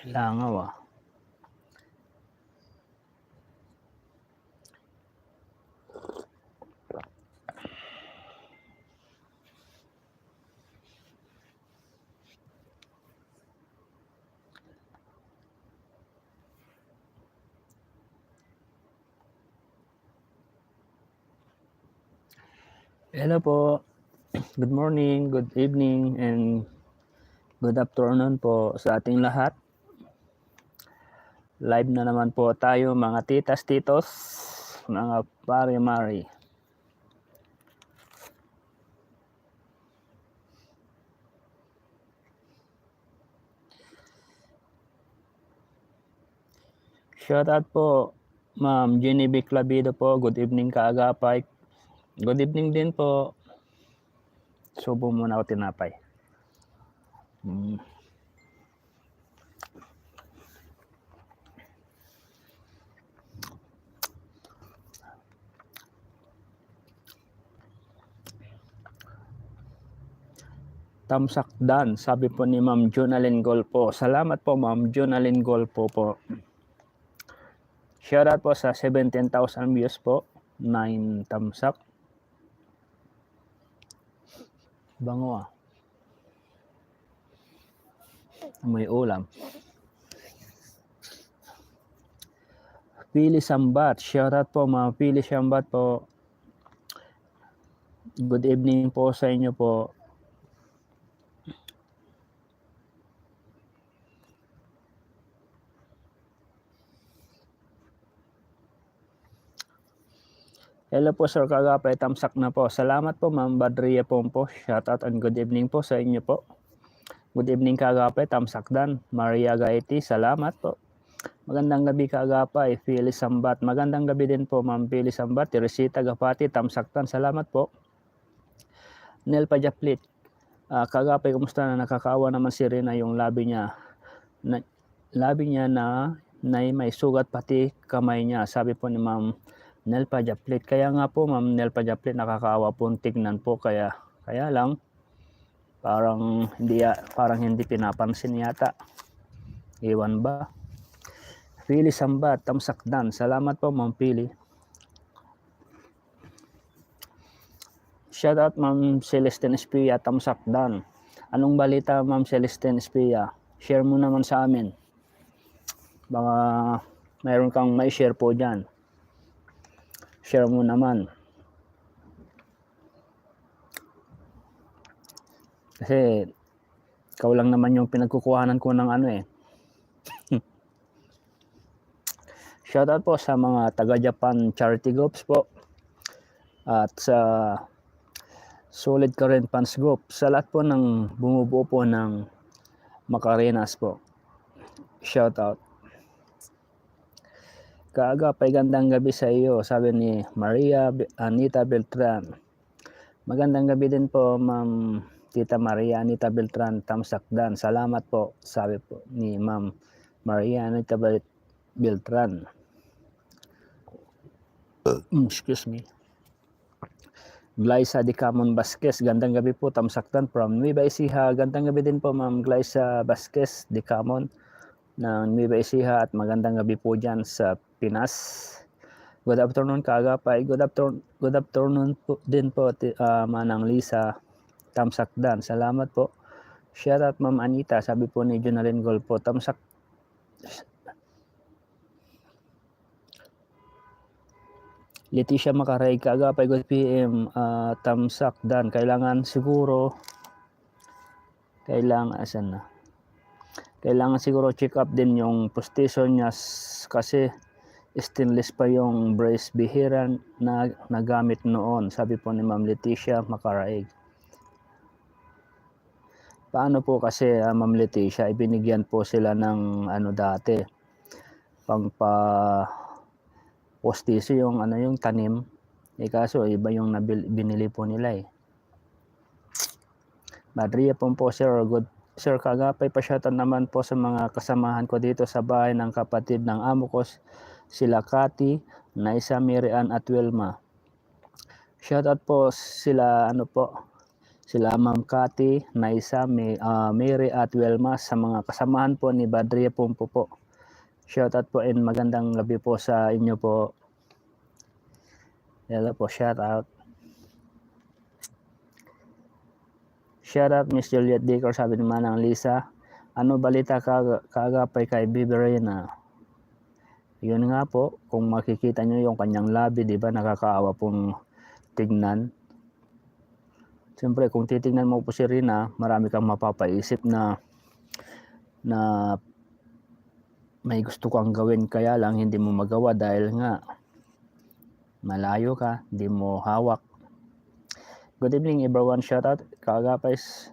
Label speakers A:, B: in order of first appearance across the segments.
A: Langaw ah. Hello po. Good morning, good evening, and good afternoon po sa ating lahat. Live na naman po tayo mga titas, titos, mga pare-mari. Shoutout po Ma'am Genevieve Clavido po. Good evening kaagapay. Good evening din po. Subo muna ako tinapay. Tamsak dan, sabi po ni Ma'am Jonalyn Golpo. Salamat po Ma'am Jonalyn Golpo po. Shoutout po sa 17,000 views po. 9 tamsak. Bango ah. May ulam. Pili Sambat. Shoutout po Ma'am Pili Sambat po. Good evening po sa inyo po. Hello po Sir Kagapay, tamsak na po. Salamat po Ma'am Badria Pompo. Shoutout and good evening po sa inyo po. Good evening Kagapay, tamsak dan. Maria Gaiti, salamat po. Magandang gabi Kagapay, Pili Sambat. Magandang gabi din po Ma'am Pili Sambat. Teresita Gapati, tamsak dan. Salamat po. Nel Pajaplit. Kagapay, kumusta na? Nakakaawa naman si Rina yung labi niya. Labi niya na may sugat pati kamay niya. Sabi po ni Ma'am Nel Pajaplit. Kaya nga po Ma'am Nel Pajaplit, nakakaawa po tignan po. Kaya lang parang hindi pinapansin yata. Iwan ba? Pili Sambat, tamsak dan. Salamat po Ma'am Pili. Shoutout Ma'am Celestine Espia, tamsak dan. Anong balita Ma'am Celestine Espia? Share mo naman sa amin. Baka mayroon kang may share po dyan. Share mo naman. Kasi ikaw lang naman yung pinagkukuhanan ko ng ano eh. Shoutout po sa mga taga-Japan charity groups po. At sa Solid Current Fans Group. Sa lahat po ng bumubuo po ng Macarenas po. Shoutout. Kaagapay, gandang gabi sa iyo, sabi ni Maria Anita Beltran. Magandang gabi din po Ma'am Tita Maria Anita Beltran, tamsak dan. Salamat po, sabi po ni Ma'am Maria Anita Beltran. Excuse me. Glyza Dicamon Vasquez, gandang gabi po, tamsak dan from Nueva Ecija. Gandang gabi din po Ma'am Glyza Vasquez Dicamon ng Nueva Ecija at magandang gabi po dyan sa Pinas. Good afternoon Kaagapay. Good afternoon po din po Manang Lisa, tamsak dan. Salamat po. Shout out Ma'am Anita, sabi po ni Jonalyn Golpo, tamsak. Leticia Makaray, Kaagapay, good PM, tamsak dan. Kailangan siguro check up din yung postation niya kasi stainless pa yung brace, bihira na nagamit noon, sabi po ni Ma'am Leticia Macaraig. Paano po kasi Ma'am Leticia, ibinigyan po sila ng dati pangpa postiso yung tanim, kaso iba yung binili po nila eh. Madria po Sir Kagapay, pasyatan naman po sa mga kasamahan ko dito sa bahay ng kapatid ng amo ko, sila Kati, Naisa, Mirian at Wilma. Shoutout po sila sila Ma'am Cathy, Naisa, Mary at Wilma sa mga kasamahan po ni Badria Pompo po. Shoutout po and magandang gabi po sa inyo po. Hello po, shoutout. Shoutout Miss Juliet Dicor, sabi ni Manang Lisa. Ano balita kagapay kay Bibi Reyna? Yun nga po, kung makikita nyo yung kanyang labi, di ba, nakakaawa pong tignan. Siyempre, kung titignan mo po si Rina, marami kang mapapaisip na may gusto kang gawin, kaya lang hindi mo magawa dahil nga malayo ka, hindi mo hawak. Good evening everyone, shoutout kagapais.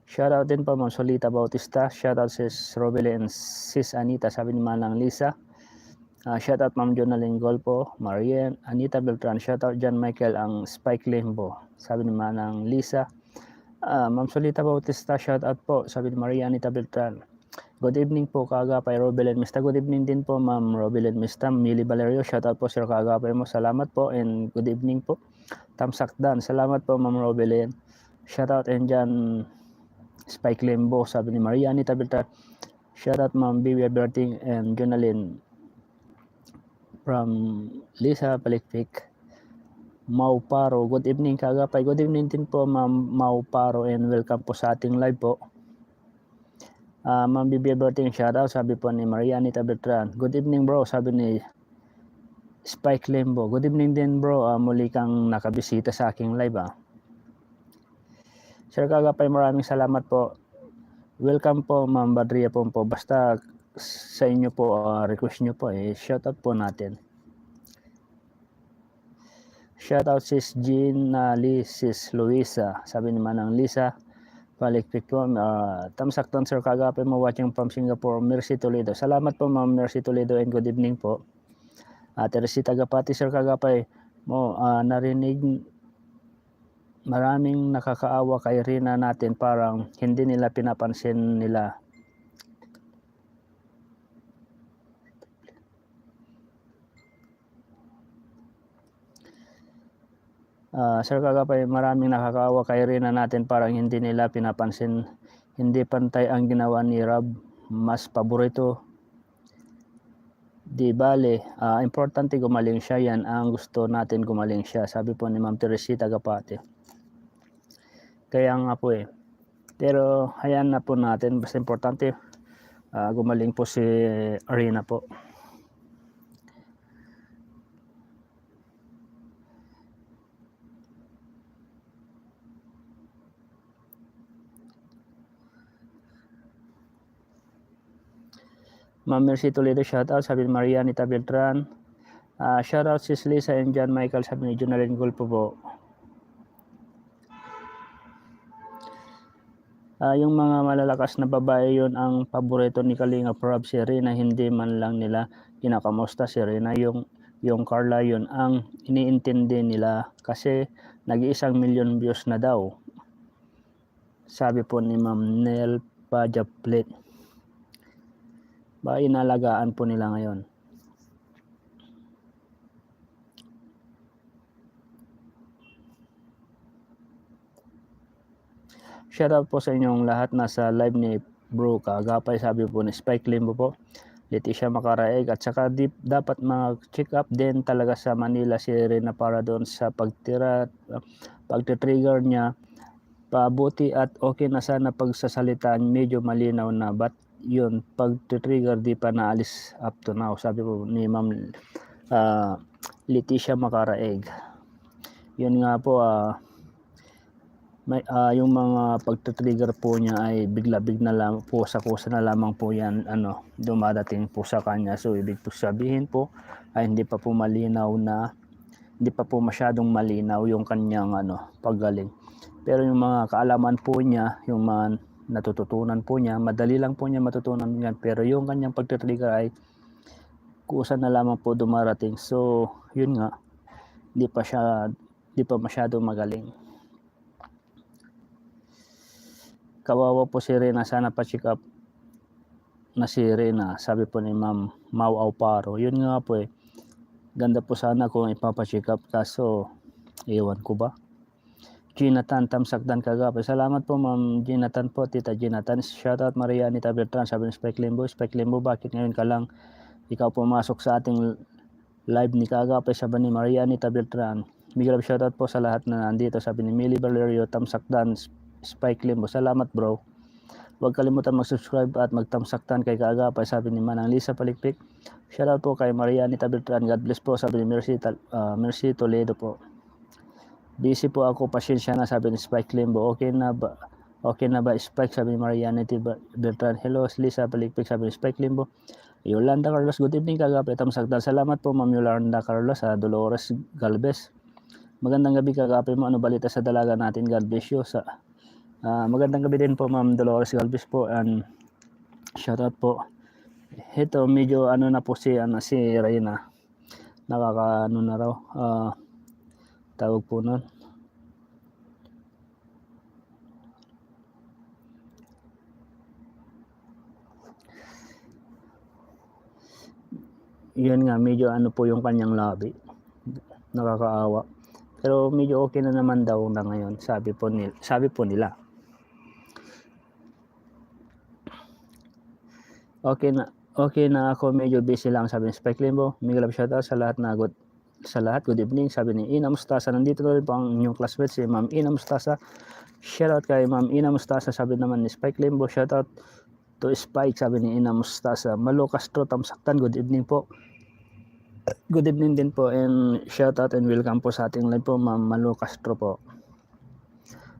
A: Shoutout din po Ma'am Solita Bautista, shoutout Sis Robele and Sis Anita, sabi ni Manang Lisa. Shoutout Ma'am Jonalyn Golpo, Marian, Anita Beltran, shoutout John Michael ang Spike Limbo, sabi ni Manang Lisa. Ma'am Solita Bautista, shoutout po, sabi ni Maria Anita Beltran. Good evening po Kagapay Robel and Mista. Good evening din po Ma'am Robel and Mista. Mili Valerio, shoutout po Sir Kagapay mo, salamat po and good evening po. Tamsak Dan, salamat po Ma'am Robel. Shoutout and John Spike Limbo, sabi ni Maria Anita Beltran. Shoutout Ma'am Bibi Berting and Jonalyn from Lisa Palikpik. Mau Paro, good evening Kagapay. Good evening din po Ma'am Mau Paro and welcome po sa ating live po. Ma'am Bibi Berting, shoutout, sabi po ni Maria Anita Beltran. Good evening bro, sabi ni Spike Limbo. Good evening din bro, muli kang nakabisita sa aking live. Sir Kagapay, maraming salamat po. Welcome po Ma'am Badria Pompo. Basta sa inyo po, request nyo po, shoutout po natin. Shoutout Sis Gina Lee, Sis Luisa, sabi ni Manang Lisa Palikpik po. Tamsakton Sir Kagapay mo watching from Singapore, Mercy Toledo. Salamat po Ma'am Mercy Toledo and good evening po. Teresita Gapati, Sir Kagapay mo, narinig maraming nakakaawa kay Rina natin, parang hindi nila pinapansin nila. Sir Kagapay, maraming nakakaawa kay Rina natin, parang hindi nila pinapansin. Hindi pantay ang ginawa ni Rob, mas paborito. Di bale, importante gumaling siya, yan ang gusto natin, gumaling siya, sabi po ni Ma'am Teresita Gapati. Kaya nga po pero hayan na po natin, basta importante gumaling po si Rina po. Ma'am Mercy Toledo, shoutout, sabi ni Maria Anita Beltran. Shoutout Sis Lisa and John Michael, sabi ni Jonalyn Gulpo po. Yung mga malalakas na babae, yun ang paborito ni Kalinga Prab, si Rina, hindi man lang nila kinakamusta si Rina. Yung Carla, yun ang iniintindi nila kasi nag-1 million views na daw, sabi po ni Ma'am Nel Pajaplet. Ba inalagaan po nila ngayon. Shoutout po sa inyong lahat nasa live ni Bro Kagapay, sabi po ni Spike Limbo po, Leticia Macaraeg, at saka dapat mag-check up din talaga sa Manila si Rina para doon sa pagtitrigger niya. Pabuti at okay na sana pagsasalitaan, medyo malinaw na, but yun pagtitrigger di pa naalis up to now, sabi po ni Ma'am Leticia Macaraeg. Yun nga po, yung mga pagtitrigger po niya ay bigla-bigla lang po, sa kusa na lamang po yan dumadating po sa kanya. So ibig po sabihin po ay hindi pa po masyadong malinaw yung kanyang paggaling. Pero yung mga kaalaman po niya, yung mga natututunan po niya, madali lang po niya matutunan yan, pero yung kanyang pagtitrigger ay kusa na lamang po dumarating. So yun nga, di pa masyadong magaling. Kawawa po si Rina, sana pa-check up na si Rina, sabi po ni Ma'am Mau Auparo. Yun nga po ganda po sana kung ipapa-check up, kaso ewan ko ba, Jonathan Tamsakdan Kagapay. Salamat po Ma'am Jonathan po, Tita Jonathan. Shoutout Maria Anita Bertran, sabi ni Spike Limbo. Spike Limbo, bakit ngayon ka lang ikaw pumasok sa ating live ni Kagapay, sabi ni Maria Anita Bertran. Big love shoutout po sa lahat na nandito, sabi ni Millie Valerio Tamsakdan, Spike Limbo. Salamat bro. Huwag kalimutan mag-subscribe at magtamsaktan kay Kagapay, sabi ni Manang Lisa Palikpik. Shoutout po kay Maria Anita Bertran. God bless po, sabi ni Mercy Toledo po. Busy po ako, pasensya na, sabi ni Spike Limbo. Okay na ba Spike, sabi ni Maria Anita Bertran. Hello Lisa Palikpik, sabi ni Spike Limbo. Yolanda Carlos, good evening Kagapay, tamsakdan. Salamat po Ma'am Yolanda Carlos, sa Dolores Galvez. Magandang gabi Kagapay mo, ano balita sa dalaga natin? God bless you. Magandang gabi din po Ma'am Dolores Galvez po, and shoutout po. Ito medyo na po si Reyna, nakakaano na raw, tawag po nun, yun nga, medyo po yung kanyang labi, nakakaawa, pero medyo okay na naman daw na ngayon, sabi po nila. Okay na ako, medyo busy lang, sabi ni Spike Limbo. Miguel of shoutout sa lahat, good evening, sabi ni Ina Mustasa. Nandito na rin po ang inyong classmate, si Ma'am Ina Mustasa. Shoutout kay Ma'am Ina Mustasa, sabi naman ni Spike Limbo. Shoutout to Spike, sabi ni Ina Mustasa. Malo Castro Tamsaktan, good evening po. Good evening din po, and shoutout and welcome po sa ating live po Ma'am Malo Castro po.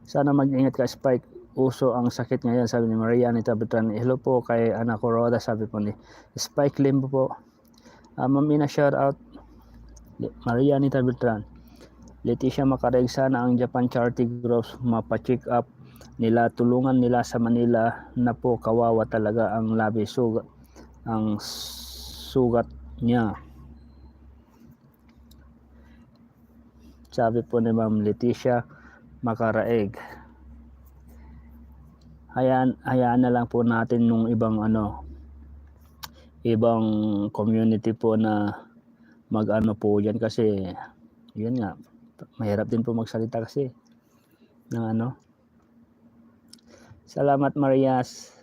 A: Sana mag-ingat ka Spike, uso ang sakit ngayon, sabi ni Maria Anita Bertran. Hello po kay Ana Coroda, sabi po ni Spike Limbo po. Ma'am Ina, shoutout Maria Anita Bertran. Leticia Macareg, sana ang Japan Charity Groups mapacheck up nila, tulungan nila sa Manila na po, kawawa talaga ang labi, sugat niya, sabi po ni Ma'am Leticia Macareg. Hayaan na lang po natin nung ibang community po na po yan, kasi yun nga, mahirap din po magsalita kasi ng Salamat Marias,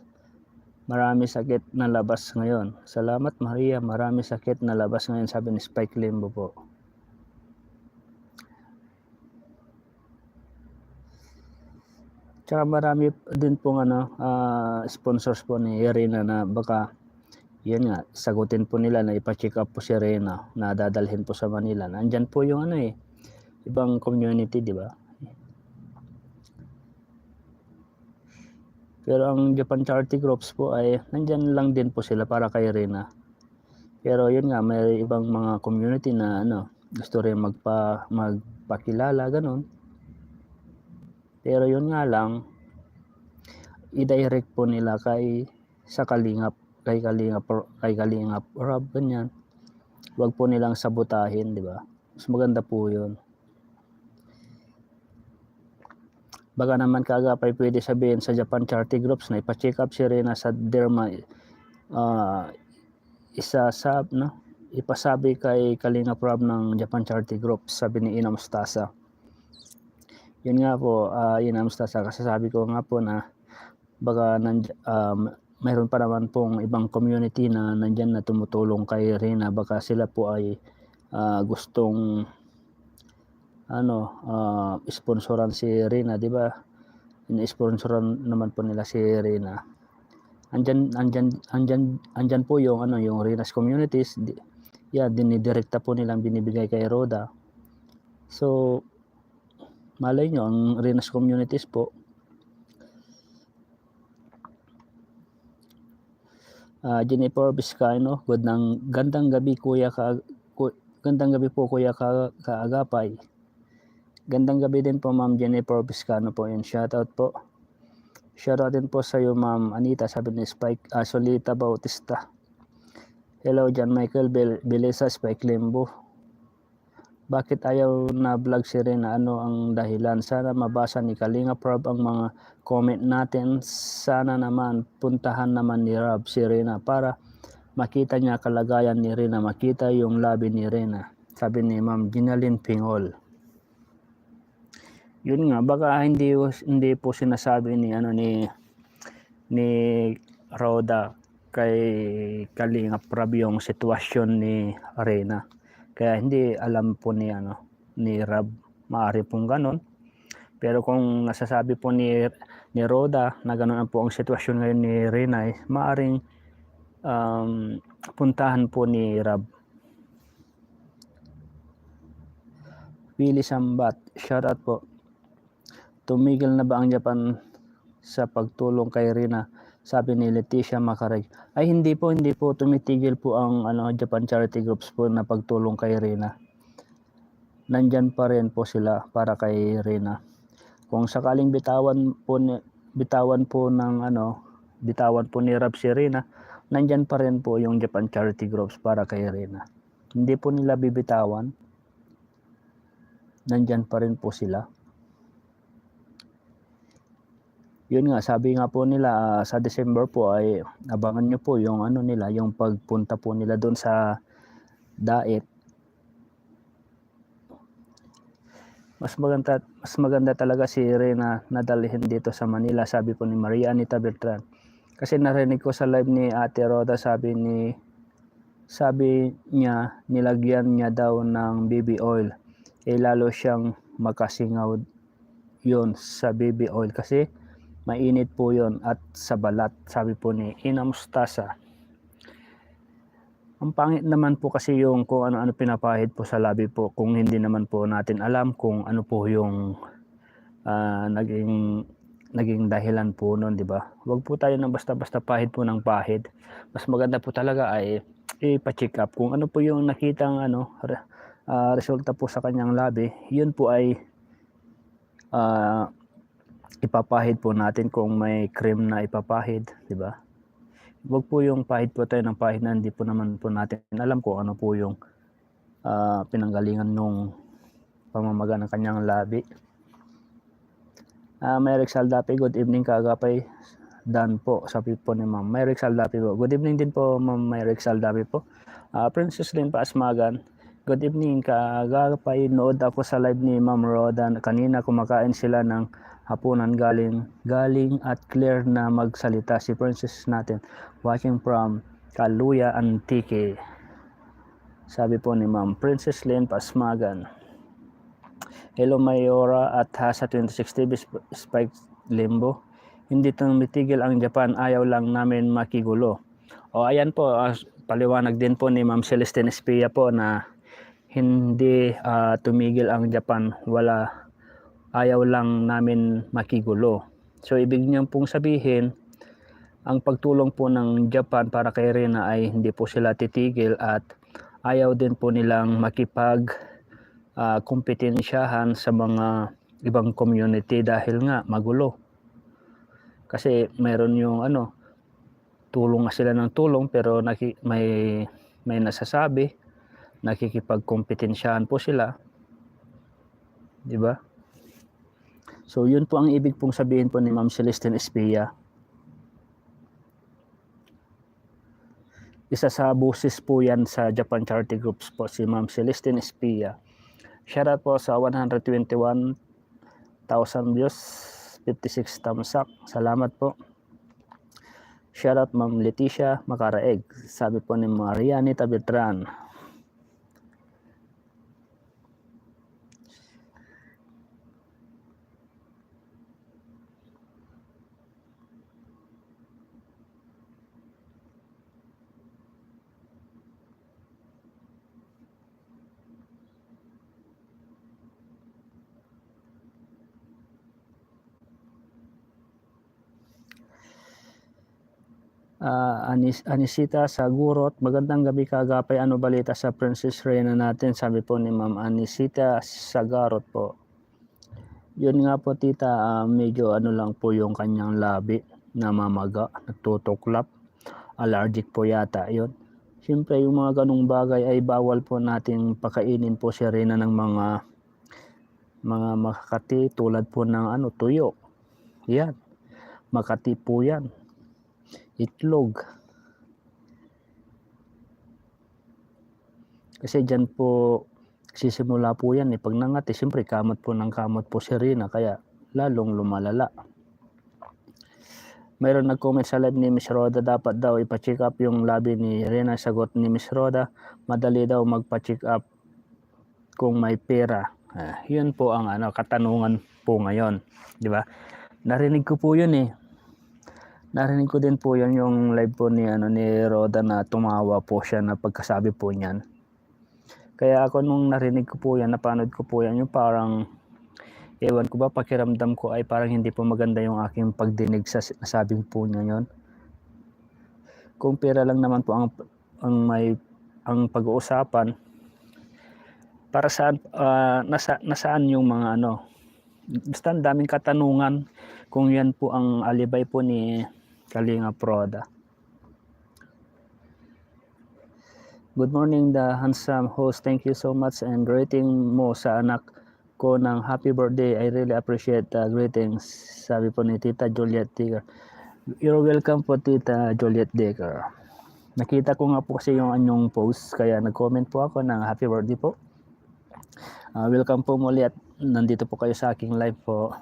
A: marami sakit na labas ngayon. Salamat Maria, marami sakit na labas ngayon, sabi ni Spike Limbo po. Tsaka marami din pong sponsors po ni Reyna na baka yan nga, sagutin po nila na ipa-check up po si Reyna, na dadalhin po sa Manila. Nandyan po yung ibang community, di ba? Pero ang Japan Charity Groups po ay nandyan lang din po sila para kay Reyna. Pero yun nga, may ibang mga community na gusto rin magpakilala, ganun. Pero yun nga lang, i-direct po nila sa Kalingap, kay Kalingap Rob, ganyan. Huwag po nilang sabutahin, di ba? Mas maganda po yun. Baka naman Kagapay pwede sabihin sa Japan Charity Groups na ipa-check up si Reyna sa derma, ipasabi kay Kalingap Rob ng Japan Charity Groups, sabi ni Ina Mustasa. Yun nga po, Ina Mustasa, kasi sabi ko nga po na baka mayroon pa naman pong ibang community na nandyan na tumutulong kay Reyna. Baka sila po ay gustong sponsoran si Reyna, di ba? In-sponsoran naman po nila si Reyna. Andyan po yung Reyna's Communities. Dinidirekta po nilang binibigay kay Roda. So malay nyo, ang Reyna's Communities po, Jennifer Vizcaino, gandang gabi po Kuya Kaagapay. Gandang gabi din po Ma'am Jennifer Vizcaino po, and shoutout po. Shoutout din po sa iyo Ma'am Anita, sabi ni Spike Solita Bautista. Hello John Michael Belesa, Spike Limbo. Bakit ayaw na vlog si Reyna? Ano ang dahilan? Sana mabasa ni Kalingap Rob ang mga comment natin. Sana naman puntahan naman ni Rob si Reyna para makita niya kalagayan ni Reyna, makita yung labi ni Reyna, sabi ni Ma'am Ginaline Pingol. Yun nga, baka hindi po sinasabi ni Roda kay Kalingap Rab yung sitwasyon ni Reyna. Kaya hindi alam po ni Rab, maaari pong ganon. Pero kung nasasabi po ni Roda na gano'n po ang sitwasyon ngayon ni Reyna, maaring puntahan po ni Rab. Willie Sambat, shoutout po. Tumigil na ba ang Japan sa pagtulong kay Reyna? Sabi ni Leticia Macareg. Ay hindi po tumitigil po ang Japan Charity Groups po na pagtulong kay Reyna. Nandyan pa rin po sila para kay Reyna. Kung sakaling bitawan po ni Rab si Reyna, nandyan pa rin po yung Japan Charity Groups para kay Reyna. Hindi po nila bibitawan. Nandyan pa rin po sila. Yun nga, sabi nga po nila sa December po ay abangan nyo po yung yung pagpunta po nila doon sa Daet. Mas maganda talaga si Reyna na dalhin dito sa Manila, sabi po ni Maria Anita Bertran. Kasi narinig ko sa live ni Ate Roda, sabi niya nilagyan niya daw ng baby oil. Lalo siyang makasingaw yun sa baby oil kasi mainit po yun at sa balat, sabi po ni Ina Mustasa. Ang pangit naman po kasi yung kung ano-ano pinapahid po sa labi po kung hindi naman po natin alam kung ano po yung naging dahilan po nun, di ba? Huwag po tayo nang basta-basta pahid po ng pahid. Mas maganda po talaga ay ipa-check up kung ano po yung nakitang resulta po sa kanyang labi. Yun po ay ipapahid po natin kung may cream na ipapahid, di ba? Huwag po yung pahid po tayo ng pahid na hindi po naman po natin alam kung ano po yung pinanggalingan nung pamamaga ng kanyang labi. Myrex Saldapi, good evening kaagapay. Dan po, sabi po ni Ma'am Myrex Saldapi po. Good evening din po Ma'am Myrex Saldapi po. Princess Lynn Paasmagan, good evening kaagapay. Nood ako sa live ni Ma'am Roda. Kanina kumakain sila ng hapunan galing at clear na magsalita si Princess natin. Watching from Kaluya Antique. Sabi po ni Ma'am Princess Lynn Paasmagan. Hello Mayora at Hasa 26 TV Spike Limbo. Hindi tumitigil ang Japan, ayaw lang namin makigulo. O ayan po, paliwanag din po ni Ma'am Celestine Espia po na hindi tumigil ang Japan, ayaw lang namin makigulo. So ibig niyang pong sabihin, ang pagtulong po ng Japan para kay Reyna ay hindi po sila titigil at ayaw din po nilang kompetensyahan sa mga ibang community dahil nga magulo. Kasi mayroon yung tulong nga sila ng tulong pero may nasasabi, nakikipagkompetensyahan po sila. Di ba? So yun po ang ibig pong sabihin po ni Ma'am Celestine Espia. Isa sa busis po yan sa Japan Charity Groups po si Ma'am Celestine Espia. Shoutout po sa 121,000 views, 56 thumbs up. Salamat po. Shoutout Ma'am Leticia Macaraeg. Sabi po ni Maria Anita Bertran. Anisita Sagurot, magandang gabi kaagapay, ano balita sa Princess Reyna natin? Sabi po ni Ma'am Anisita Sagarot po. Yun nga po tita, medyo lang po yung kanyang labi, namamaga, nagtutuklap, allergic po yata yun. Siyempre yung mga ganong bagay ay bawal po nating pakainin po si Reyna ng mga makati tulad po ng tuyo. Yan, makati po yan. Itlog. Kasi dyan po sisimula po yan pag nangati, siyempre kamot po ng kamot po si Rina, kaya lalong lumalala. Mayroon nag-comment sa live ni Miss Roda, dapat daw ipa-check up yung labi ni Rina. Sagot ni Miss Roda, madali daw magpa-check up kung may pera. Yun po ang katanungan po ngayon, di ba? Narinig ko po yun Narinig ko din po yun yung live po ni Roda na tumawa po siya na pagkasabi po niyan. Kaya ako nung narinig ko po yan, napanood ko po yan, yung parang ewan ko ba, pakiramdam ko ay parang hindi po maganda yung aking pagdinig sa nasabing po niya yun. Kung pera lang naman po ang pag-uusapan, para saan nasaan yung mga basta ang daming katanungan kung yan po ang alibay po ni Kalingap Roda. Good morning, the handsome host. Thank you so much and greeting mo sa anak ko ng happy birthday. I really appreciate the greetings. Sabi po ni Tita Juliet Decker. You're welcome po, Tita Juliet Decker. Nakita ko nga po kasi yung anyong post, kaya nag-comment po ako ng happy birthday po. Welcome po muli at nandito po kayo sa aking live po.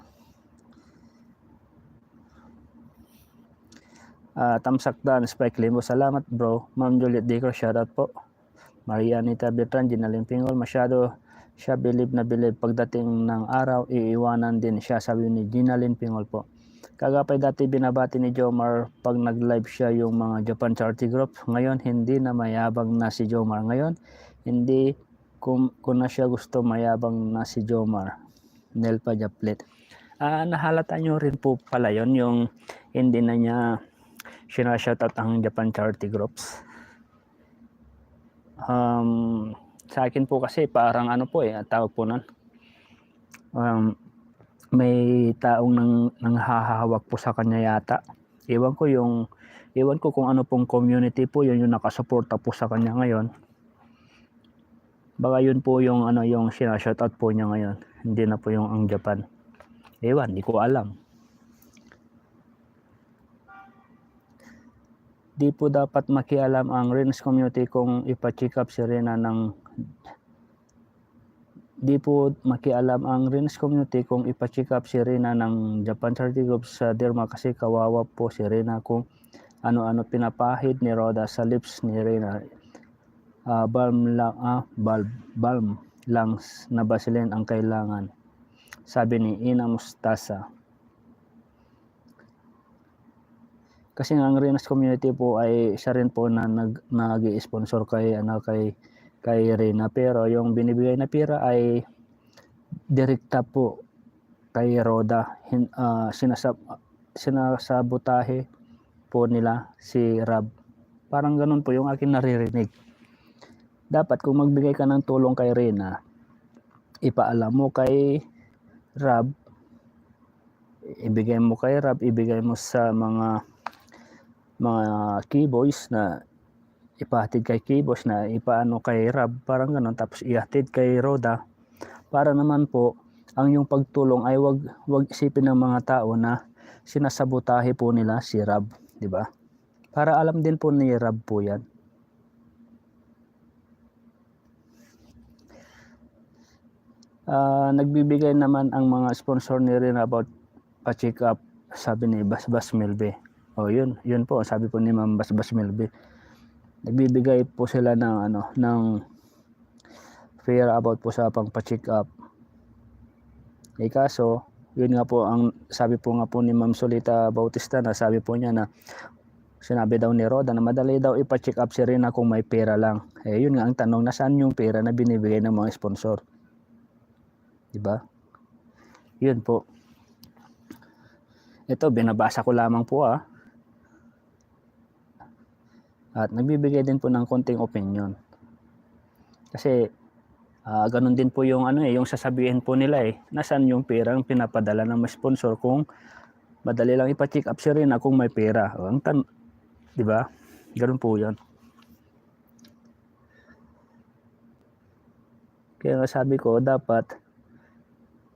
A: Tamsak Dan, Spike Limbo, salamat bro. Ma'am Juliet Decker, shoutout po. Maria Anita Bertrand, Ginaling Pingol, masyado siya believe pagdating ng araw, iiwanan din siya, sabi ni Ginaling Pingol po. Kagapay dati binabati ni Jomar pag nag-live siya yung mga Japan Charity Group. Ngayon, hindi na mayabang na si Jomar. Ngayon, hindi kung na siya gusto mayabang na si Jomar. Nelpa Japlet. Nahalata nyo rin po pala yun, yung hindi na niya sinashoutout ang Japan Charity Groups. Sa akin po kasi parang tawag po nun. May taong nanghahawak po sa kanya yata. Ewan ko kung ano pong community po yun yung nakasuporta po sa kanya ngayon. Baka yun po yung yung sinashoutout po niya ngayon. Hindi na po yung ang Japan. Ewan, di ko alam. Di po dapat makialam ang Rins community kung ipa-check up si Rina ng Japan Charity Group sa Derma kasi kawawa po si Rina kung ano-ano pinapahid ni Roda sa lips ni Rina. Balm lang na Vaseline ang kailangan, sabi ni Ina Mustasa. Kasi ang Renas community po ay isa rin po na nag-sponsor kay Rina, pero yung binibigay na pera ay direkta po kay Roda. Sinasabotahe po nila si Rab. Parang ganun po yung akin naririnig. Dapat kung magbigay ka ng tulong kay Rina, ipaalam mo kay Rab, ibigay mo sa mga keyboys na ipahatid kay keyboys na ipaano kay Rab, parang ganun, tapos ihatid kay Roda, para naman po ang yung pagtulong ay wag isipin ng mga tao na sinasabotahe po nila si Rab, di ba? Para alam din po ni Rab po yan. Nagbibigay naman ang mga sponsor ni Rina about pa-check up, sabi ni Basbas Milbe. Yun po, sabi po ni Ma'am Basbas Milbe. Nagbibigay po sila ng fair about po sa pang-check up. Kaso, yun nga po ang sabi po nga po ni Ma'am Solita Bautista, na sabi po niya na sinabi daw ni Roda na madali daw ipa-check up si Rina kung may pera lang. Yun nga ang tanong, nasaan yung pera na binibigay ng mga sponsor? Diba? Yun po. Ito, binabasa ko lamang po At nagbibigay din po ng konting opinion. Kasi ganun din po yung yung sasabihin po nila nasaan yung perang pinapadala ng mga sponsor kung madali lang ipa-check up si Rina kung may pera. Di ba? Ganun po 'yan. Kaya sabi ko, dapat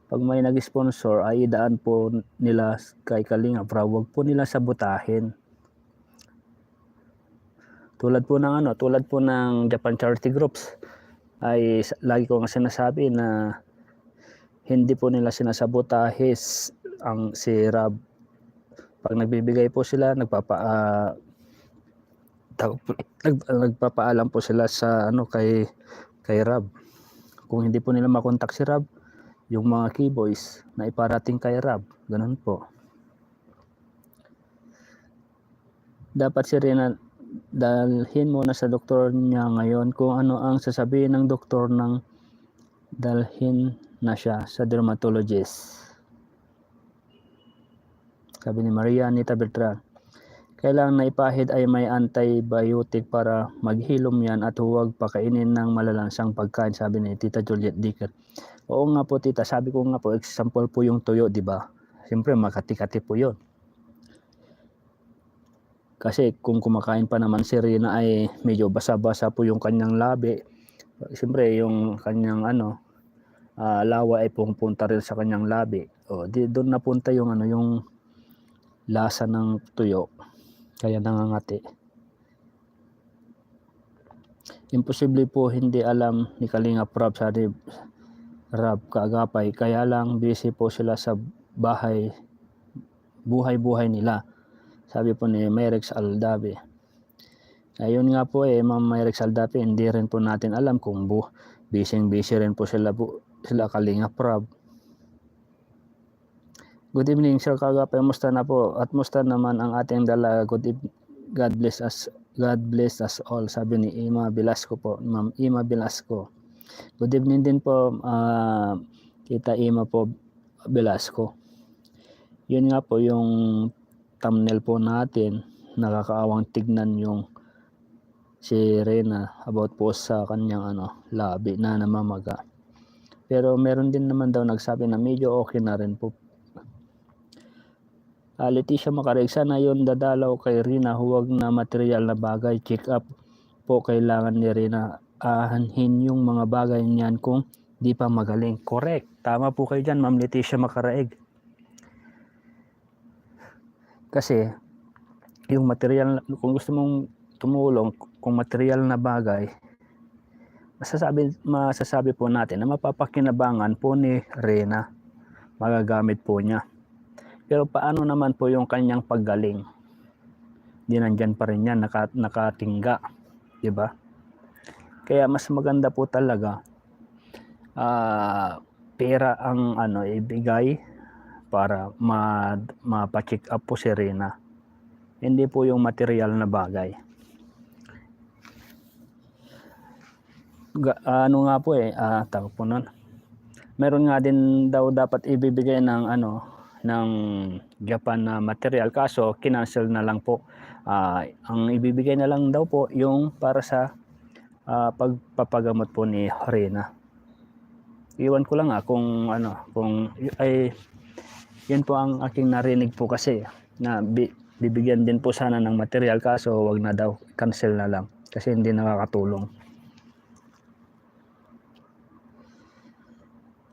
A: pag may nag-sponsor ay idaan po nila kay Kalingap, wag po nila sabotahin. Tulad po ng Japan Charity Groups. ay lagi ko nga sinasabi na hindi po nila sinasabotahis ang si Rob. Pag nagbibigay po sila, nagpapaalam po sila sa kay Rob. Kung hindi po nila makontak si Rob, yung mga keyboys na iparating kay Rob, ganun po. Dapat si Rina dalhin muna sa doktor niya ngayon kung ano ang sasabihin ng doktor nang dalhin na siya sa dermatologist. Sabi ni Maria Anita Beltran, kailangan na ipahid ay may antibiotic para maghilom yan at huwag pakainin ng malalansang pagkain, sabi ni Tita Juliet Dicker. Oo nga po tita, sabi ko nga po, example po yung tuyo, di ba? Siyempre makati-kati po yun. Kasi kung kumakain pa naman si Rina ay medyo basa-basa po yung kanyang labi. Siyempre yung kanyang lawa ay pupunta rin sa kanyang labi. O di doon napunta yung yung lasa ng tuyo. Kaya nangangati. Imposible po hindi alam ni Kalingap Rob sa Rob Kaagapay, kaya lang busy po sila sa buhay-buhay nila. Sabi po ni Myrex Aldabe. Ayun nga po Ma'am Myrex Aldabe, hindi rin po natin alam kung busy rin po sila Kalingap Rob. Good evening Sir Kaagapay, musta na po? At musta naman ang ating dala? God bless us all, sabi ni Ima Velasco po, Ma'am Ima Velasco. Good evening din po Tita Ima po Velasco. Yun nga po yung thumbnail po natin, nakakaawang tignan yung si Rena about po sa kanyang labi na namamaga. Pero meron din naman daw nagsabi na medyo okay na rin po. Leticia Macarig, sana yun dadalaw kay Rina, huwag na material na bagay, check up po kailangan ni Rina, ahanhin yung mga bagay niyan kung di pa magaling. Correct, tama po kayo dyan Ma'am Leticia Macarig. Kasi yung material, kung gusto mong tumulong kung material na bagay, masasabi po natin na mapapakinabangan po ni Rena, magagamit po niya. Pero paano naman po yung kanyang paggaling? Di nandyan pa rin yan, nakatingga, di ba? Kaya mas maganda po talaga pera ang ibigay para mapa-check up po si Rena. Hindi po yung material na bagay. Nga po tawag po nun. Meron nga din daw dapat ibibigay ng ng Japan na material, kaso kinancel na lang po. Ang ibibigay na lang daw po yung para sa pagpapagamot po ni Rena. Iwan ko lang kung yun po ang aking narinig po kasi na bibigyan din po sana ng material, kaso wag na daw, cancel na lang kasi hindi nakakatulong.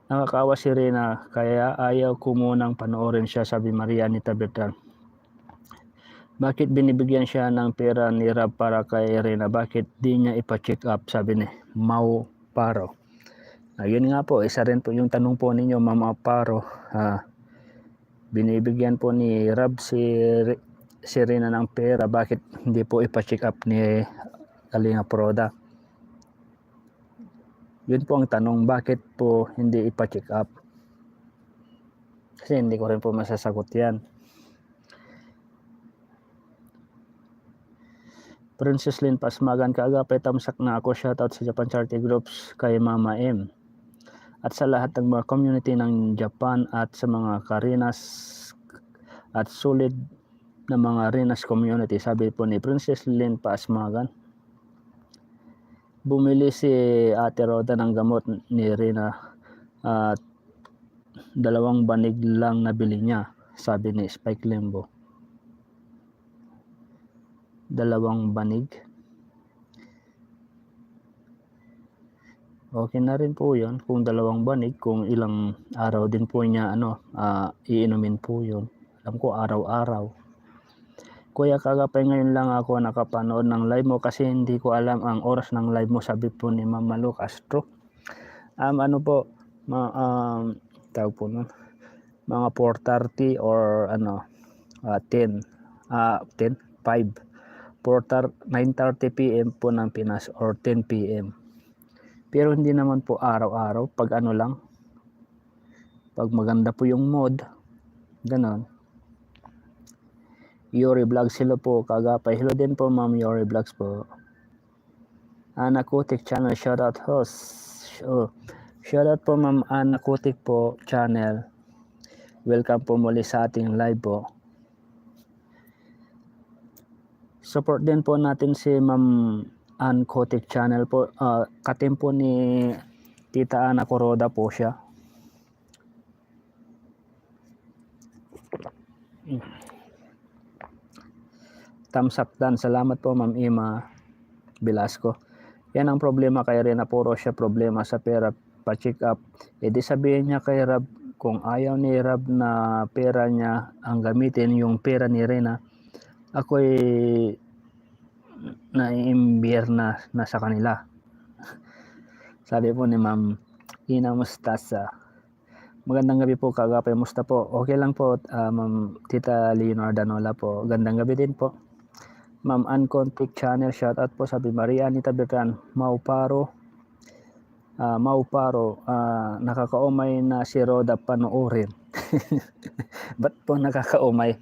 A: Nakakawa si Rena, kaya ayaw ko munang panoorin siya, sabi Maria Anita Beltran. Bakit binibigyan siya ng pera ni Rob para kay Rena? Bakit di niya ipa-check up, sabi ni Mau Paro. Ayun nga po, isa rin po yung tanong po ninyo Ma'am Paro. Binibigyan po ni Rob si Rena ng pera, bakit hindi po ipa-check up ni Kalingap Roda? Yun po ang tanong, bakit po hindi ipa-check up? Kasi hindi ko rin po masasagot yan. Princess Lynn Pasmagan, Kaagapay, tamsak na ako. Shoutout sa Japan Charity Groups kay Mama M. At sa lahat ng mga community ng Japan at sa mga Karinas at solid na mga Rinas community, sabi po ni Princess Lynn Pasmagan. Bumili si Ate Roda ng gamot ni Rina at 2 banig lang nabili niya, sabi ni Spike Lembo. 2 banig. Okay na rin po yun kung 2 banig, kung ilang araw din po niya iinumin po yun. Alam ko araw-araw. Kuya Kagapay, ngayon lang ako nakapanood ng live mo kasi hindi ko alam ang oras ng live mo, sabi po ni Ma'am Malu Castro. Ano po, tawag po nun, mga 4:30 or 10, 10, 5, 9:30 PM po ng Pinas or 10 PM. Pero hindi naman po araw-araw, pag lang, pag maganda po yung mood, ganon. Yori Vlogs, hello po Kagapay. Hello din po Ma'am Yori Vlogs po. Ana Kutik channel, shoutout host. Shoutout po Ma'am Ana Kutik po channel. Welcome po muli sa ating live po. Support din po natin si Ma'am Ann Kutik channel po. Katim po ni Tita Ana Coroda po siya. Tamsakdan, salamat po Ma'am Ima Velasco. Yan ang problema kay Rina, puro siya problema sa pera, pa-check up. E di sabihin niya kay Rab, kung ayaw ni Rab na pera niya ang gamitin, yung pera ni Rina, ako'y naiimbir na sa kanila. Sabi po ni Ma'am Ina Mustasa. Magandang gabi po Kagapay, musta po? Okay lang po Ma'am Tita Leonor Danola po. Gandang gabi din po. Ma'am Uncontact channel, shoutout po, sabi Maria Anita Bertan. Mauparo, nakakaumay na si Roda panoorin. Ba't po nakakaumay?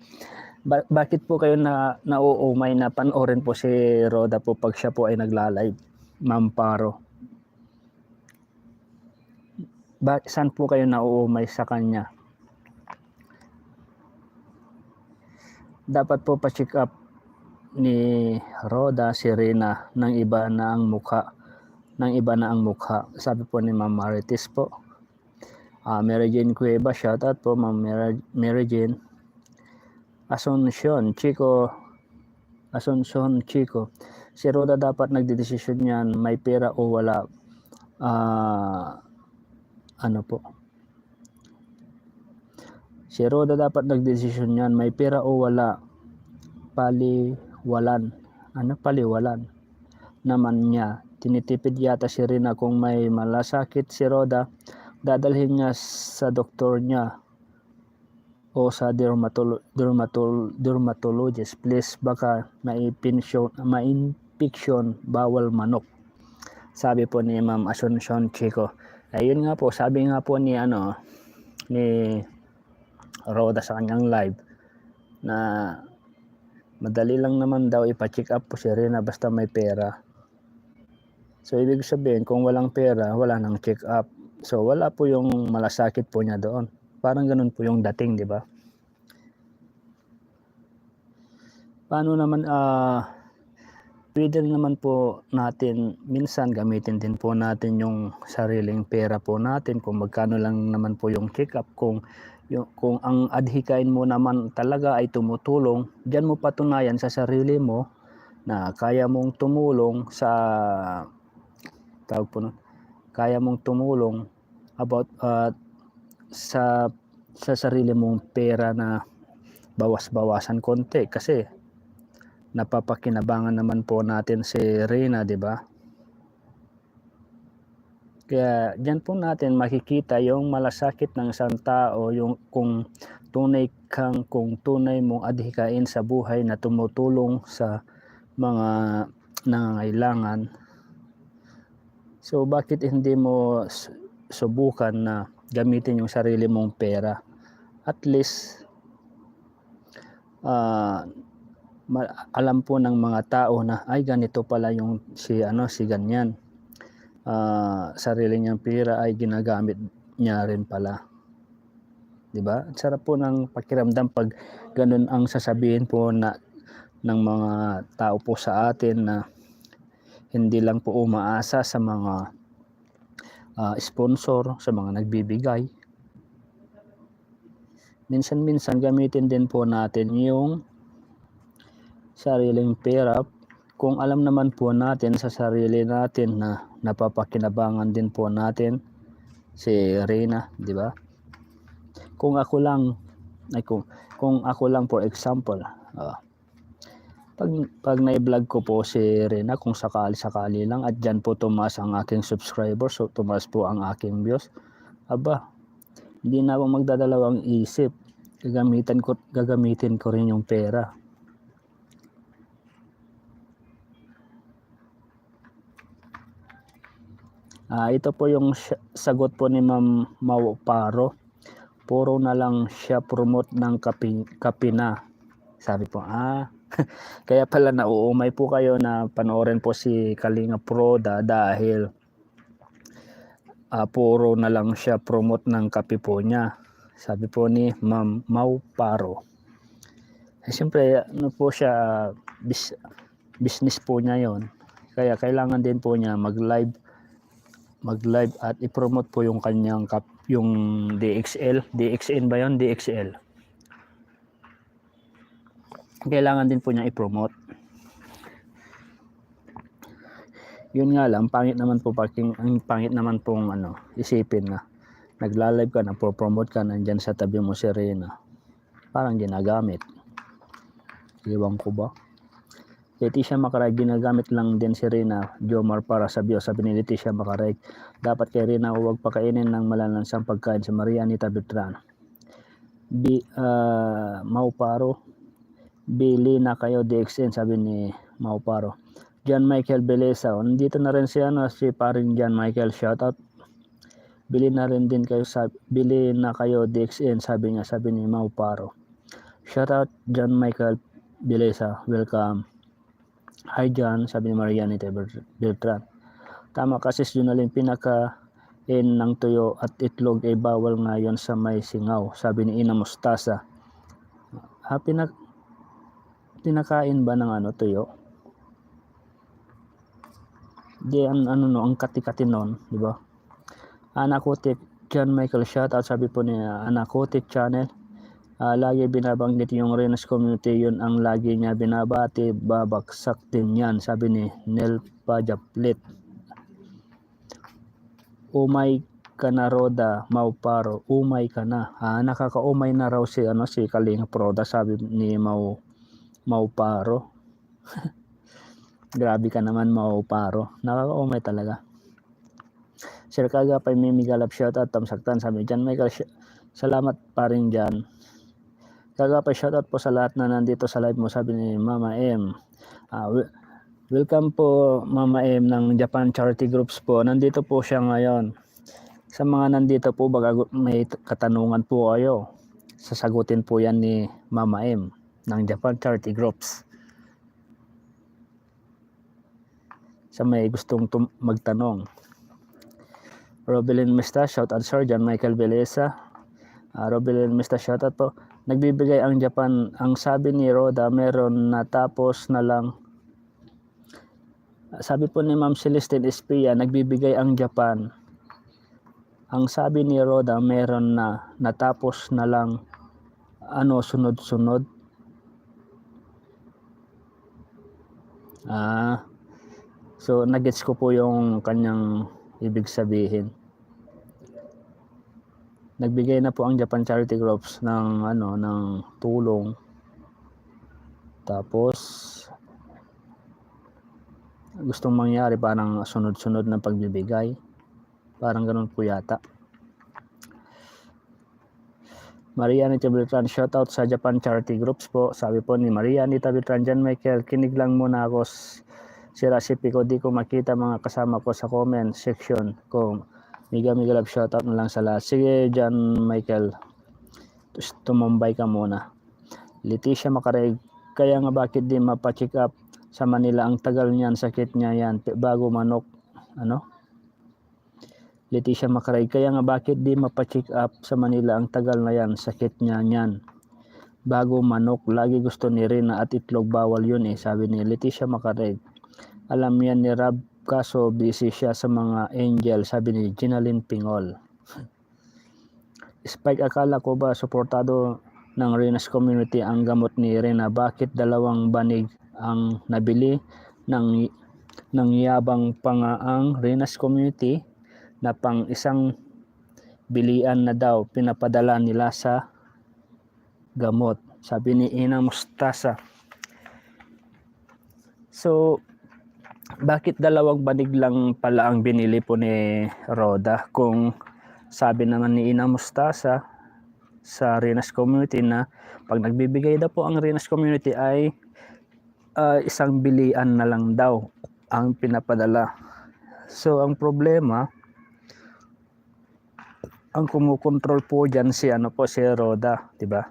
A: Bakit po kayo nauumay na panoorin po si Roda po pag siya po ay nagla-live, Ma'am Paro? Saan po kayo nauumay sa kanya? Dapat po pa-check up ni Roda si Rina ng iba na ang mukha, sabi po ni Ma'am Marites po. Mary Jane Cueva, shoutout po Ma'am Mary Jane. Asuncion Chico, si Roda dapat nagdedesisyon niyan, may pera o wala. Si Roda dapat nagdesisyon niyan, may pera o wala. Paliwalan naman niya. Tinitipid yata si Rina. Kung may malasakit si Roda, dadalhin niya sa doktor niya o sa dermatologist. Please, baka ma-infection, bawal manok, sabi po ni Ma'am Asuncion Chico. Ayun nga po, sabi nga po ni Roda sa kanyang live na madali lang naman daw ipa-check up po si Rina basta may pera. So ibig sabihin, kung walang pera, wala nang check up. So wala po yung malasakit po niya doon. Parang ganun po yung dating, di ba? Paano naman, pwede naman po natin minsan gamitin din po natin yung sariling pera po natin kung magkano lang naman po yung check up. Kung ang adhikain mo naman talaga ay tumutulong, diyan mo patunayan sa sarili mo na kaya mong tumulong about sa sarili mong pera na bawas-bawasan konti, kasi napapakinabangan naman po natin si Rina, di ba? Kaya diyan po natin makikita yung malasakit ng isang tao, yung kung tunay mong adhikain sa buhay na tumutulong sa mga nangangailangan. So bakit hindi mo subukan na gamitin yung sarili mong pera? At least alam po ng mga tao na ay ganito pala yung si ganyan. Sarili niyang pera ay ginagamit niya rin pala, di ba? Sarap po ng pakiramdam pag ganun ang sasabihin po ng mga tao po sa atin, na hindi lang po umaasa sa mga sponsor, sa mga nagbibigay. Minsan gamitin din po natin yung sariling pera kung alam naman po natin sa sarili natin na napapakinabangan din po natin si Rina, di ba? Kung ako lang for example, pag na-vlog ko po si Rina, kung sakali lang at dyan po tumaas ang aking subscribers, so tumaas po ang aking views, aba, hindi na ako magdadalawang isip, gagamitin ko rin yung pera. Ito po yung sagot po ni Ma'am Mau Paro. Puro na lang siya promote ng kape na. Sabi po, kaya pala nauumay po kayo na panoorin po si Kalingap Roda dahil puro na lang siya promote ng kape po niya. Sabi po ni Ma'am Mau Paro. Siyempre, ano po siya, business po niya yon. Kaya kailangan din po niya mag-live at i-promote po yung kanyang yung DXN ba yun? DXL. Kailangan din po niya i-promote. Yun nga lang, pangit naman pong isipin na nagla-live ka, nagpo-promote ka, nandyan sa tabi mo si Rina. Parang ginagamit. Iwan ko ba? Leticia Macaray, ginagamit lang din si Rina Jomar para sa view. Sabi ni Leticia Macaray, dapat kay Rina huwag pakainin ng malalansang pagkain sa Maria Anita Beltran. Mau Paro, bili na kayo DXN, sabi ni Mau Paro. John Michael Beleza, nandito na rin si paring John Michael, shoutout. Bili na kayo DXN, sabi ni Mau Paro. Shoutout John Michael Beleza, welcome. Hi John, sabi ni Marianita Beltran. Tama kasi Junalin, pinakain ng tuyo at itlog ay bawal ngayon sa may singaw, sabi ni Ina Mustasa. Pinakain ba ng tuyo? Di ang kati-kati nun, di ba? Anakotik, John Michael, shoutout, sabi po ni Anakotik Channel. Lagi binabanggit yung Renas Community, yun ang lagi niya binabati, babaksak din yan, sabi ni Nel Pajaplit. Umay ka na Roda, Mau Paro, umay ka na. Nakakaumay na raw si Kalingap Roda, sabi ni Mau Paro. Grabe ka naman, Mau Paro, nakakaumay talaga. Sir Kagapay, Mimi Galap, shoutout, tamsaktan, sabi dyan Michael, salamat pa rin dyan. Kagapay, shoutout po sa lahat na nandito sa live mo, sabi ni Mama M. Welcome po Mama M ng Japan Charity Groups po. Nandito po siya ngayon. Sa mga nandito po, baka may katanungan po kayo, sasagutin po yan ni Mama M ng Japan Charity Groups. Sa may gustong magtanong. Robelin Mista, shoutout Sir John Michael Beleza. Robelin Mista, shoutout po. Nagbibigay ang Japan, ang sabi ni Roda, meron na tapos na lang. Sabi po ni Ma'am Celestine Espia, nagbibigay ang Japan. Ang sabi ni Roda, meron na natapos na lang sunod-sunod. So nagets ko po yung kanyang ibig sabihin. Nagbigay na po ang Japan Charity Groups ng tulong. Tapos gustong mangyari parang sunod-sunod na pagbibigay. Parang ganun po yata. Maria Anita Beltran, shoutout sa Japan Charity Groups po. Sabi po ni Maria Anita Beltran, John Michael, kinig lang muna ako, si recipe ko, di ko makita mga kasama ko sa comment section ko. Miga love, shoutout na lang sa lahat. Sige John Michael, tumambay ka muna. Leticia Macaray, kaya nga bakit di mapacheck up sa Manila, ang tagal niyan, sakit niya yan, bago manok, Leticia Macaray, kaya nga bakit di mapacheck up sa Manila, ang tagal na yan, sakit niya yan, bago manok, lagi gusto ni Rina at itlog, bawal yun sabi ni Leticia Macaray. Alam yan ni Rab, kaso busy siya sa mga angel, sabi ni Ginalyn Pingol. Spike, akala ko ba suportado ng Renas Community ang gamot ni Rina, bakit dalawang banig ang nabili ng yabang pa nga ang Renas Community na pang isang bilian na daw pinapadala nila sa gamot, sabi ni Ina Mustasa. So, bakit dalawang banig lang pala ang binili po ni Roda kung sabi naman ni Ina Mustasa sa Rinas Community na pag nagbibigay daw po ang Rinas Community ay isang bilian na lang daw ang pinapadala. So, ang problema, ang kumukontrol po dyan si Roda, di ba?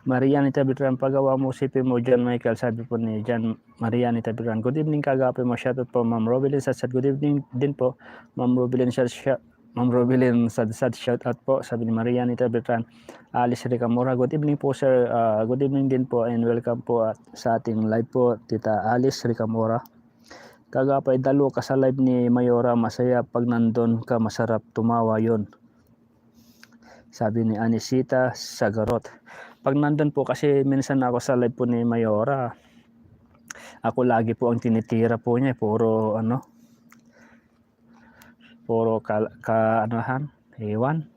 A: Marianita Beltran, pagawa mo sipin mo John Michael, sabi po ni John Marianita Beltran. Good evening kagapi mo, shoutout po Ma'am Robilin Sadsad. Good evening din po Ma'am Robilin Sadsad. Ma'am Robilin Sadsad, shoutout po, sabi ni Marianita Beltran. Alice Ricamora, good evening po sir. Good evening din po and welcome po sa ating live po, Tita Alice Ricamora. Kagapay dalo ka sa live ni Mayora, masaya pag nandun ka, masarap tumawa yon, sabi ni Anisita Sagarot. Pag nandun po kasi minsan ako sa live po ni Mayora, ako lagi po ang tinitira po niya, puro anuhan, ewan.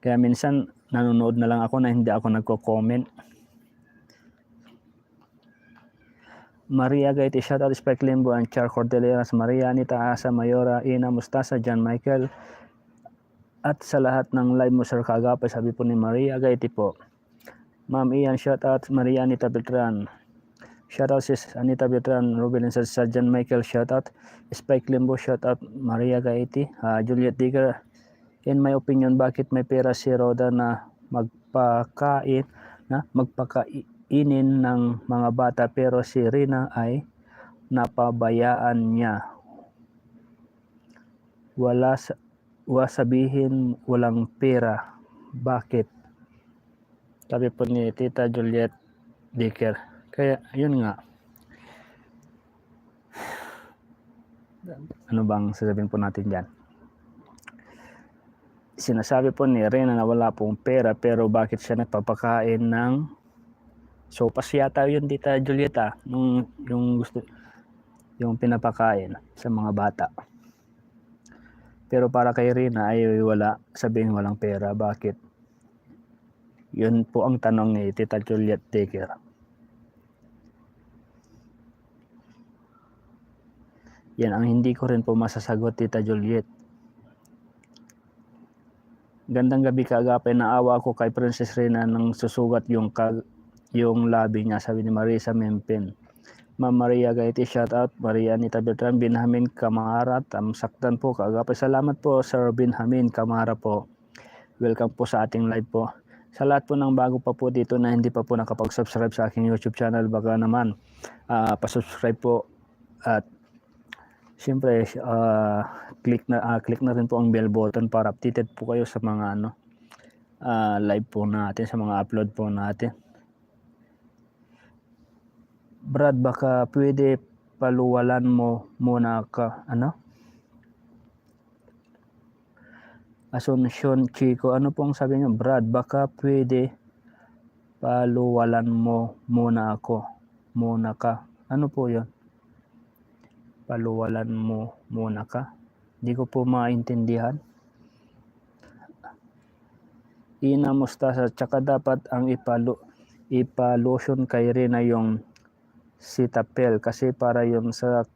A: Kaya minsan nanonood na lang ako na hindi ako nagko-comment. Maria Gaiti, shoutout Spike Limbo and Char Cordilleras, Maria Anita Asa, Mayora, Ina Mustasa, John Michael, at sa lahat ng live mo sir kagapay, sabi po ni Maria Gaiti po. Ma'am Ian, shoutout Maria Anita Beltran, shoutout sis Anita Beltran, Ruben sa John Michael, shoutout Spike Limbo, shoutout Maria Gaiti, Juliet Digger. In my opinion, bakit may pera si Roda na magpakainin ng mga bata pero si Rina ay napabayaan niya? Wala sabihin walang pera, bakit? Sabi po ni Tita Juliet Dicker. Kaya yun nga, ano bang sasabihin po natin dyan? Sinasabi po ni Rina na wala pong pera pero bakit siya nagpapakain ng sopas yata yun, Tita Julieta, yung pinapakain sa mga bata. Pero para kay Rina ay wala, sabihin walang pera, bakit? Yun po ang tanong ni Tita Juliet Dicker. Yan ang hindi ko rin po masasagot, Tita Juliet. Gandang gabi kagapay, naawa ko kay Princess Rina nang susugat yung labi niya, sabi ni Marisa Mempin. Ma'am Maria Gaiti, shout out. Maria Anita Beltran, Binhamin Kamara, saktan po kagapay. Salamat po Sir Binhamin Kamara po. Welcome po sa ating live po. Sa lahat po ng bago pa po dito na hindi pa po nakapag-subscribe sa aking YouTube channel, baka naman pa-subscribe po at siyempre click na rin po ang bell button para updated po kayo sa mga live po natin, sa mga upload po natin. Brad, baka pwede paluwalan mo muna ka, Asuncion Chico, ano pong sabi niyo? Brad, baka pwede paluwalan mo muna ka. Ano po yun? Paluwalan mo muna ka. Hindi ko po maintindihan. Ina Mustasa, tsaka dapat ang ipalotion kay Rina yung Cetaphil kasi para yun sa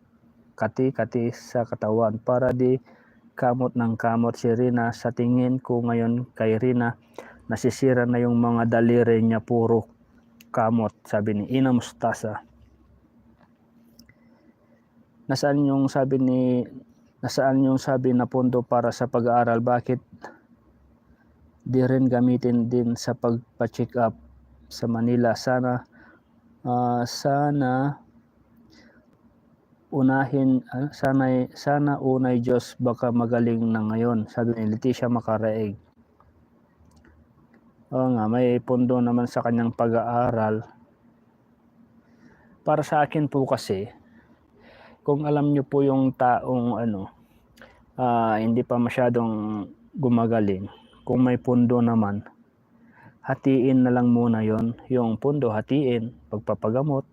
A: kati-kati sa katawan, para di kamot ng kamot si Rina. Sa tingin ko ngayon kay Rina, nasisira na yung mga daliri niya, puro kamot, sabi ni Ina Mustasa. Nasaan yung sabi na pondo para sa pag-aaral? Bakit di rin gamitin din sa pagpa-check up sa Manila? Sana unay Diyos, baka magaling na ngayon, sabi ni Leticia Macaraeg. Oo nga, may pondo naman sa kanyang pag-aaral. Para sa akin po kasi, kung alam nyo po yung taong hindi pa masyadong gumagaling, kung may pundo naman, hatiin na lang muna yung pundo, hatiin, pagpapagamot.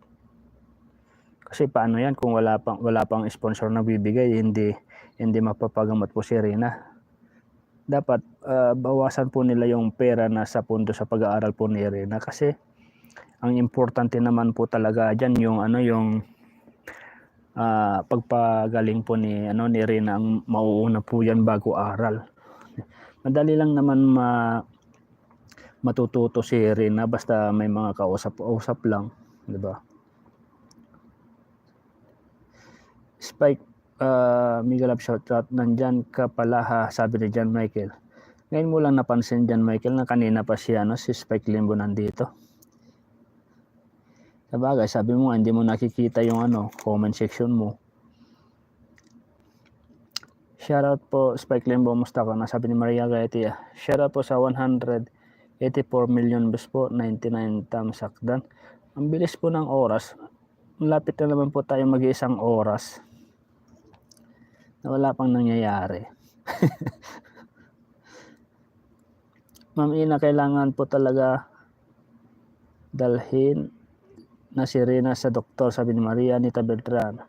A: Kasi paano yan kung wala pang sponsor na bibigay, hindi mapapagamot po si Rina. dapat bawasan po nila yung pera na sa pondo sa pag-aaral po ni Rina, kasi ang importante naman po talaga dyan yung yung pagpagaling po ni ni Rina, ang mauuna po yan bago aral. Madali lang naman matututo si Rina basta may mga kausap-usap lang, di ba? Spike Miguel Love, shoutout, nandyan ka pala ha, sabi ni John Michael. Ngayon mo lang napansin, John Michael, na kanina pa siya si Spike Limbo nandito. Sabagay, sabi mo hindi mo nakikita yung comment section mo. Shoutout po Spike Limbo, musta ka na, sabi ni Maria Gaetti. Shoutout po sa 184 million views po, 99 thumbs sakdan. Ang bilis po ng oras. Malapit na naman po tayo mag-iisang oras na wala pang nangyayari. Ma'am Ina, kailangan po talaga dalhin na si Rina sa doktor, sabi ni Maria Anita Beltran.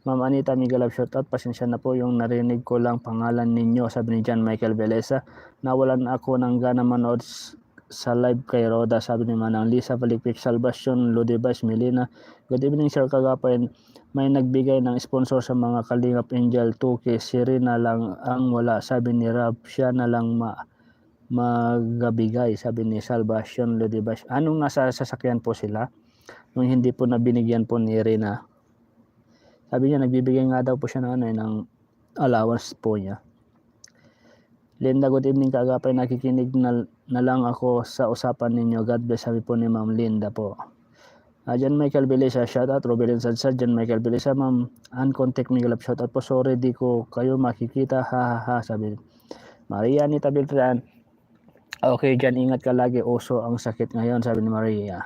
A: Ma'am Anita Miguel Love, shoutout, pasensya na po yung narinig ko lang pangalan ninyo, sabi ni John Michael Beleza. Nawalan ako ng gana manood sa live kay Roda, sabi ni Manang Lisa Valikpik, Salvacion Ludibas Melina. Good evening Sir Kagapay, may nagbigay ng sponsor sa mga Kalingap Angel 2K, si Rina lang ang wala, sabi ni Rab, siya na lang magabigay, sabi ni Salvacion Ludibas. Anong nasa sasakyan po sila nung hindi po nabinigyan po ni Rina? Sabi niya nagbibigay nga daw po siya ng allowance po niya. Linda, good evening Kagapay, nakikinig na lang ako sa usapan ninyo, God bless, sabi po ni Ma'am Linda po. John Michael Belisa, shoutout. Robelin Sadsad, John Michael Belisa, Ma'am Uncontact Miguel, shoutout po. Sorry di ko kayo makikita, ha ha ha, sabi Maria Anita Beltran. Okay dyan, ingat ka lagi, uso ang sakit ngayon, sabi ni Maria.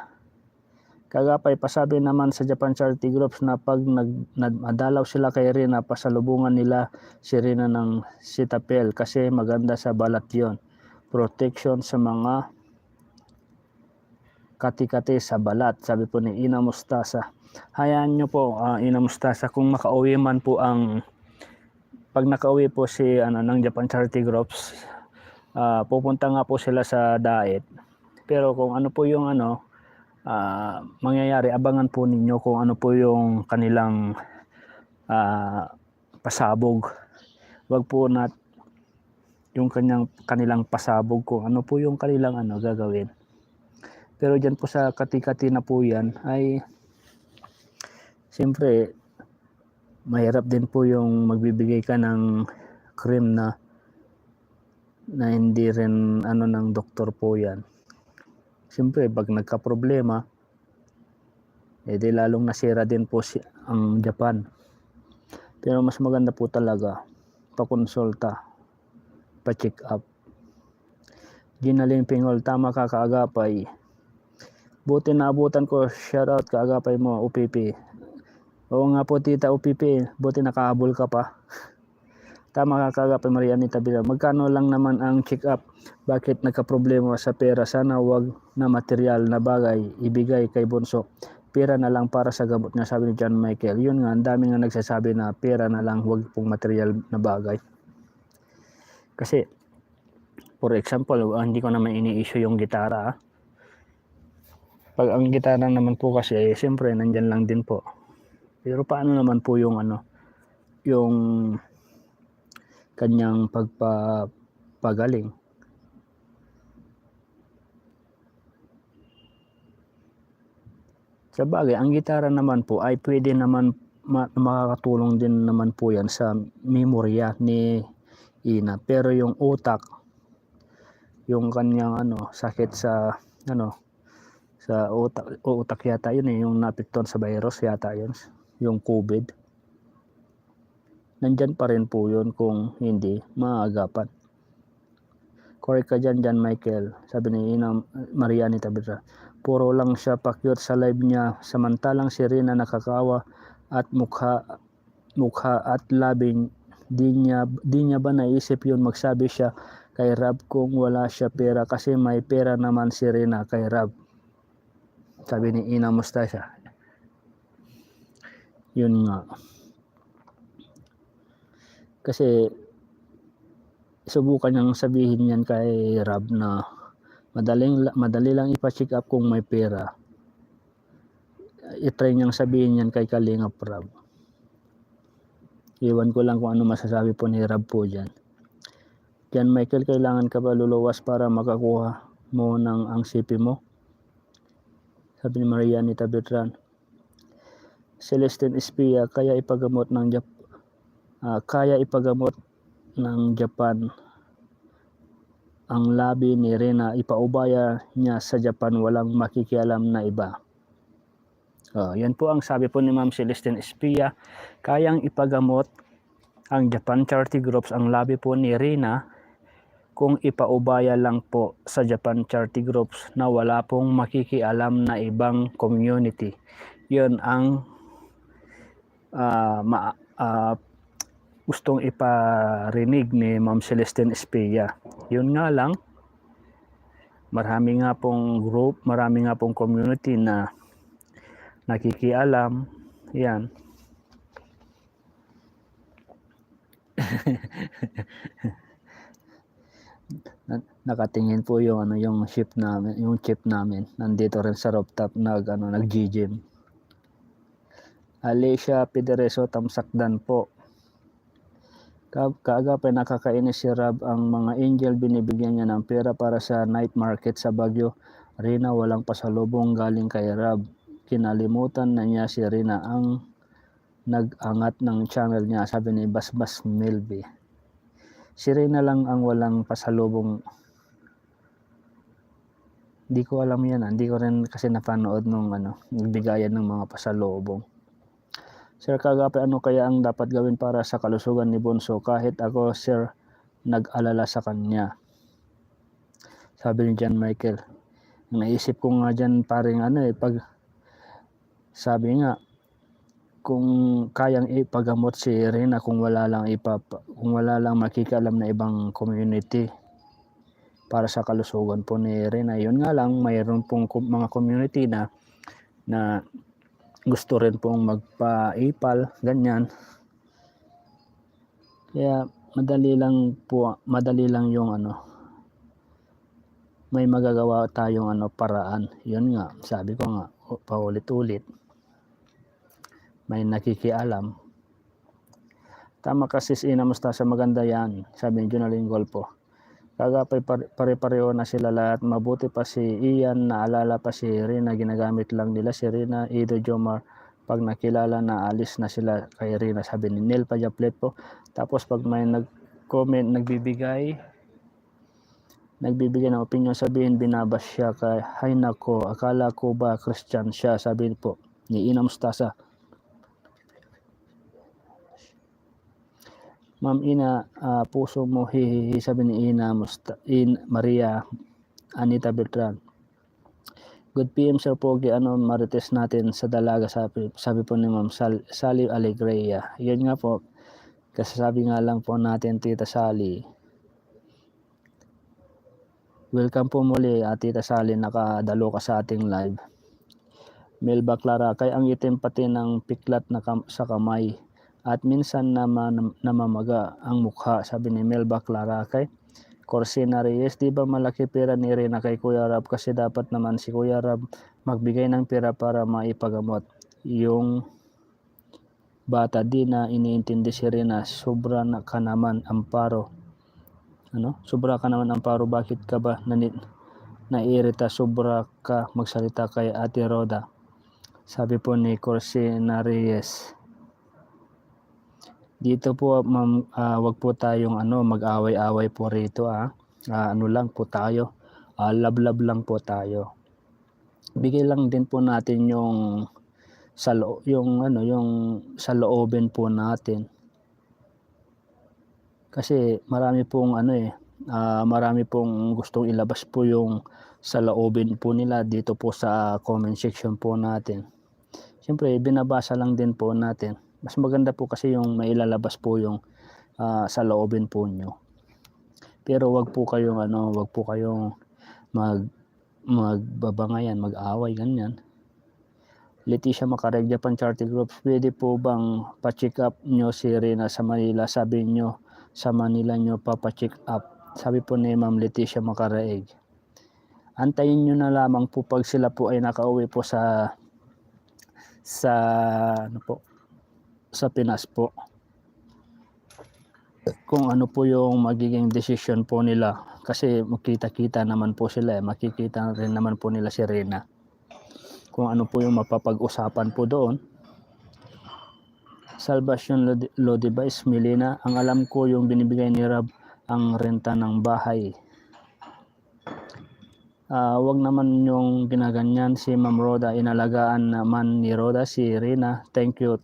A: Kagapay, pasabi naman sa Japan Charity Groups na pag nagmadalaw sila kay Rina, pasalubungan nila si Rina ng Cetaphil kasi maganda sa balat yon. Protection sa mga kati-kati sa balat, sabi po ni Ina Mustasa. Hayaan nyo po, Ina Mustasa, kung makauwi man po pag nakauwi po si ng Japan Charity Groups, pupunta nga po sila sa diet. Pero kung ano po yung mangyayari, abangan po ninyo kung ano po yung kanilang pasabog. Wag po yung kanilang pasabog kung ano po yung kanilang gagawin. Pero dyan po sa kati-kati na po yan ay siyempre mahirap din po yung magbibigay ka ng cream na hindi rin ng doktor po yan. Siyempre pag nagka-problema, di lalong nasira din po ang Japan. Pero mas maganda po talaga pakonsulta, pa-check up. Ginaling Pingol, tama ka Kaagapay. Buti naabutan ko, shoutout Kaagapay mo, UPP. Oo nga po tita UPP, buti nakahabol ka pa. Tama ka Kaagapay, Maria Anita Bila. Magkano lang naman ang check up? Bakit nagka-problema sa pera? Sana wag na material na bagay ibigay kay Bunso. Pera na lang para sa gamot niya, sabi ni John Michael. Yun nga, ang dami nga nagsasabi na pera na lang, wag pong material na bagay. Kasi, for example, hindi ko naman ini-issue yung gitara. Pag ang gitara naman po kasi, siyempre, nandyan lang din po. Pero paano naman po yung yung kanyang pagpagaling? Sa bagay, ang gitara naman po ay pwede naman makakatulong din naman po yan sa memorya ni Ina. Pero yung utak, yung kanyang sakit sa sa utak yata yun yung napikton sa virus yata yun, yung COVID. Nandyan pa rin po yun kung hindi maagapan. Correct ka dyan, John Michael, sabi ni Ina Maria Anita Beltran. Puro lang siya pa-cute sa live niya, samantalang si Rina nakakawa at mukha at labing. Di niya ba naisip yun magsabi siya kay Rab kung wala siya pera, kasi may pera naman si Rina kay Rab, sabi ni Ina Mustasa. Yun nga, kasi subukan niyang sabihin yan kay Rob na madali lang ipa-check up kung may pera. I-try niyang sabihin yan kay Kalingap Rob. Iwan ko lang kung ano masasabi po ni Rob po dyan. Jan Michael, kailangan ka ba luluwas para makakuha mo ng ang CP mo? Sabi ni Maria Anita Bertran. Celestine Espia, kaya ipagamot ng Japan ang labi ni Rena, ipaubaya niya sa Japan, walang makikialam na iba. Yan po ang sabi po ni Ma'am Celestine Espia, kayang ipagamot ang Japan Charity Groups ang labi po ni Rena kung ipaubaya lang po sa Japan Charity Groups na wala pong makikialam na ibang community. Yun ang gustong iparinig ni Ma'am Celestine Espia. Yun nga lang, marami nga pong group, marami nga pong community na nakikialam. Yan. Nakatingin po yung chip namin, nandito rin sa rooftop nag-gym. Alicia Pedereso, Tamsakdan po. Kaagapay, nakakainis si Rob, ang mga angel binibigyan niya ng pera para sa night market sa Baguio. Rina, walang pasalubong galing kay Rob. Kinalimutan na niya si Rina ang nag-angat ng channel niya, sabi ni Basbas Melby. Si Rina lang ang walang pasalubong. Di ko alam yan, hindi ko rin kasi napanood nung nagbigayan ng mga pasalubong. Sir Kagapay, ano kaya ang dapat gawin para sa kalusugan ni Bonso? Kahit ako, sir, nag-alala sa kanya. Sabi ni John Michael. Naisip ko nga dyan paring pag sabi nga, kung kayang ipagamot si Rina kung wala lang makikialam na ibang community para sa kalusugan po ni Rina. Yun nga lang, mayroon pong mga community na gusto rin pong magpa-ipal, ganyan. Kaya madali lang yung may magagawa tayong paraan. Yun nga, sabi ko nga, paulit-ulit, may nakikialam. Tama ka sis Ina Mustasa, maganda yan, sabi ni Junaline Golpo. Kagapay, pare-pareho na sila lahat. Mabuti pa si Ian, naalala pa si Rina, ginagamit lang nila si Rina. Ido Jomar, pag nakilala na alis na sila kay Rina, sabi ni Neil Pajaplet po. Tapos pag may nag-comment, nagbibigay ng opinion, sabihin binabas siya kay hay nako, akala ko ba Christian siya, sabi po ni Ina Mustasa. Ma'am Ina, puso mo hihihi, sabi ni Maria Anita Bertran. Good PM Sir Pogi, marites natin sa dalaga, sabi po ni Ma'am Sally Alegria. Yun nga po, kasasabi nga lang po natin, Tita Sally. Welcome po muli, Tita Sally, nakadalo ka sa ating live. Melba Clara, kay ang itim pati ng piklat sa kamay at minsan namamaga ang mukha, sabi ni Melba Clara. Kay Corsina Reyes, di ba malaki pera ni Rina kay Kuya Rab, kasi dapat naman si Kuya Rab magbigay ng pera para maipagamot yung bata. Di na iniintindi si Rina, sobra ka naman Amparo. Sobra ka naman Amparo, bakit ka ba nairita, sobra ka magsalita kay Ate Roda, sabi po ni Corsina Reyes. Dito po ma'am, wag po tayong mag-away-away po rito. Lang po tayo, love lang po tayo. Bigay lang din po natin yung sa loobin po natin. Kasi marami pong gustong ilabas po yung sa loobin po nila dito po sa comment section po natin. Siyempre binabasa lang din po natin. Mas maganda po kasi yung mailalabas po yung sa loobin po nyo. Pero wag po kayong magbabangayan, mag-away, ganyan. Leticia Macareg, Japan Charity Groups, pwede po bang pa-check up nyo si Rina sa Manila? Sabi nyo sa Manila nyo papacheck up. Sabi po ni Ma'am Leticia Macaraig. Antayin nyo na lamang po pag sila po ay nakauwi po sa ano po, sa Pinas po, kung ano po yung magiging decision po nila, kasi makita-kita naman po sila, makikita rin naman po nila si Rina kung ano po yung mapapag-usapan po doon. Salvation Lodibais Milena, ang alam ko yung binibigay ni Rab ang renta ng bahay. Wag naman yung ginaganyan si Ma'am Roda, inalagaan naman ni Roda si Rina. Thank you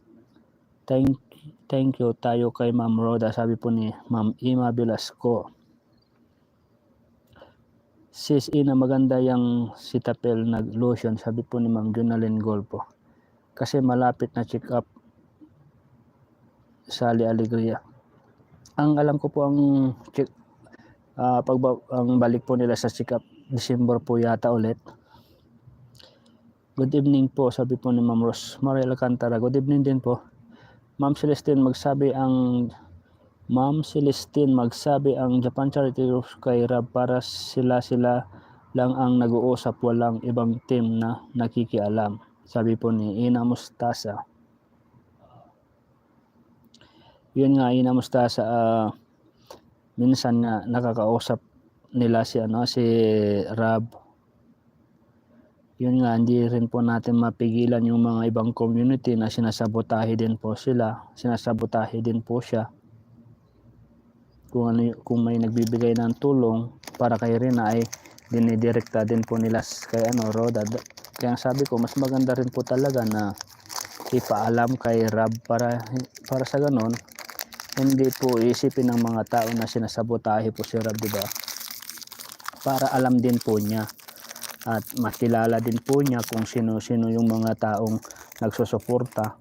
A: tayo kay Ma'am Roda, sabi po ni Ma'am Ima Velasco. Sis Ina, maganda yung Cetaphil na lotion, sabi po ni Ma'am Jonalyn Golpo, kasi malapit na check up sa Alegria. Ang alam ko po ang ang balik po nila sa check up December po yata ulit. Good evening po, sabi po ni Ma'am Rosemary Alcantara. Good evening din po. Ma'am Celestine magsabi ang Japan Charity Group kay Rab para sila lang ang nag-uusap, walang ibang team na nakikialam, sabi po ni Ina Mustasa. Yun nga, Ina Mustasa, minsan nga nakakausap nila si Rab. Yun nga, hindi rin po natin mapigilan yung mga ibang community na sinasabotahe din po siya. Kung may nagbibigay ng tulong para kay Rina ay dinidirekta din po nila kay Roda. Kaya sabi ko, mas maganda rin po talaga na ipaalam kay Rab para sa ganon hindi po isipin ng mga tao na sinasabotahe po si Rab, diba? Para alam din po niya at makilala din po niya kung sino-sino yung mga taong nagsusuporta.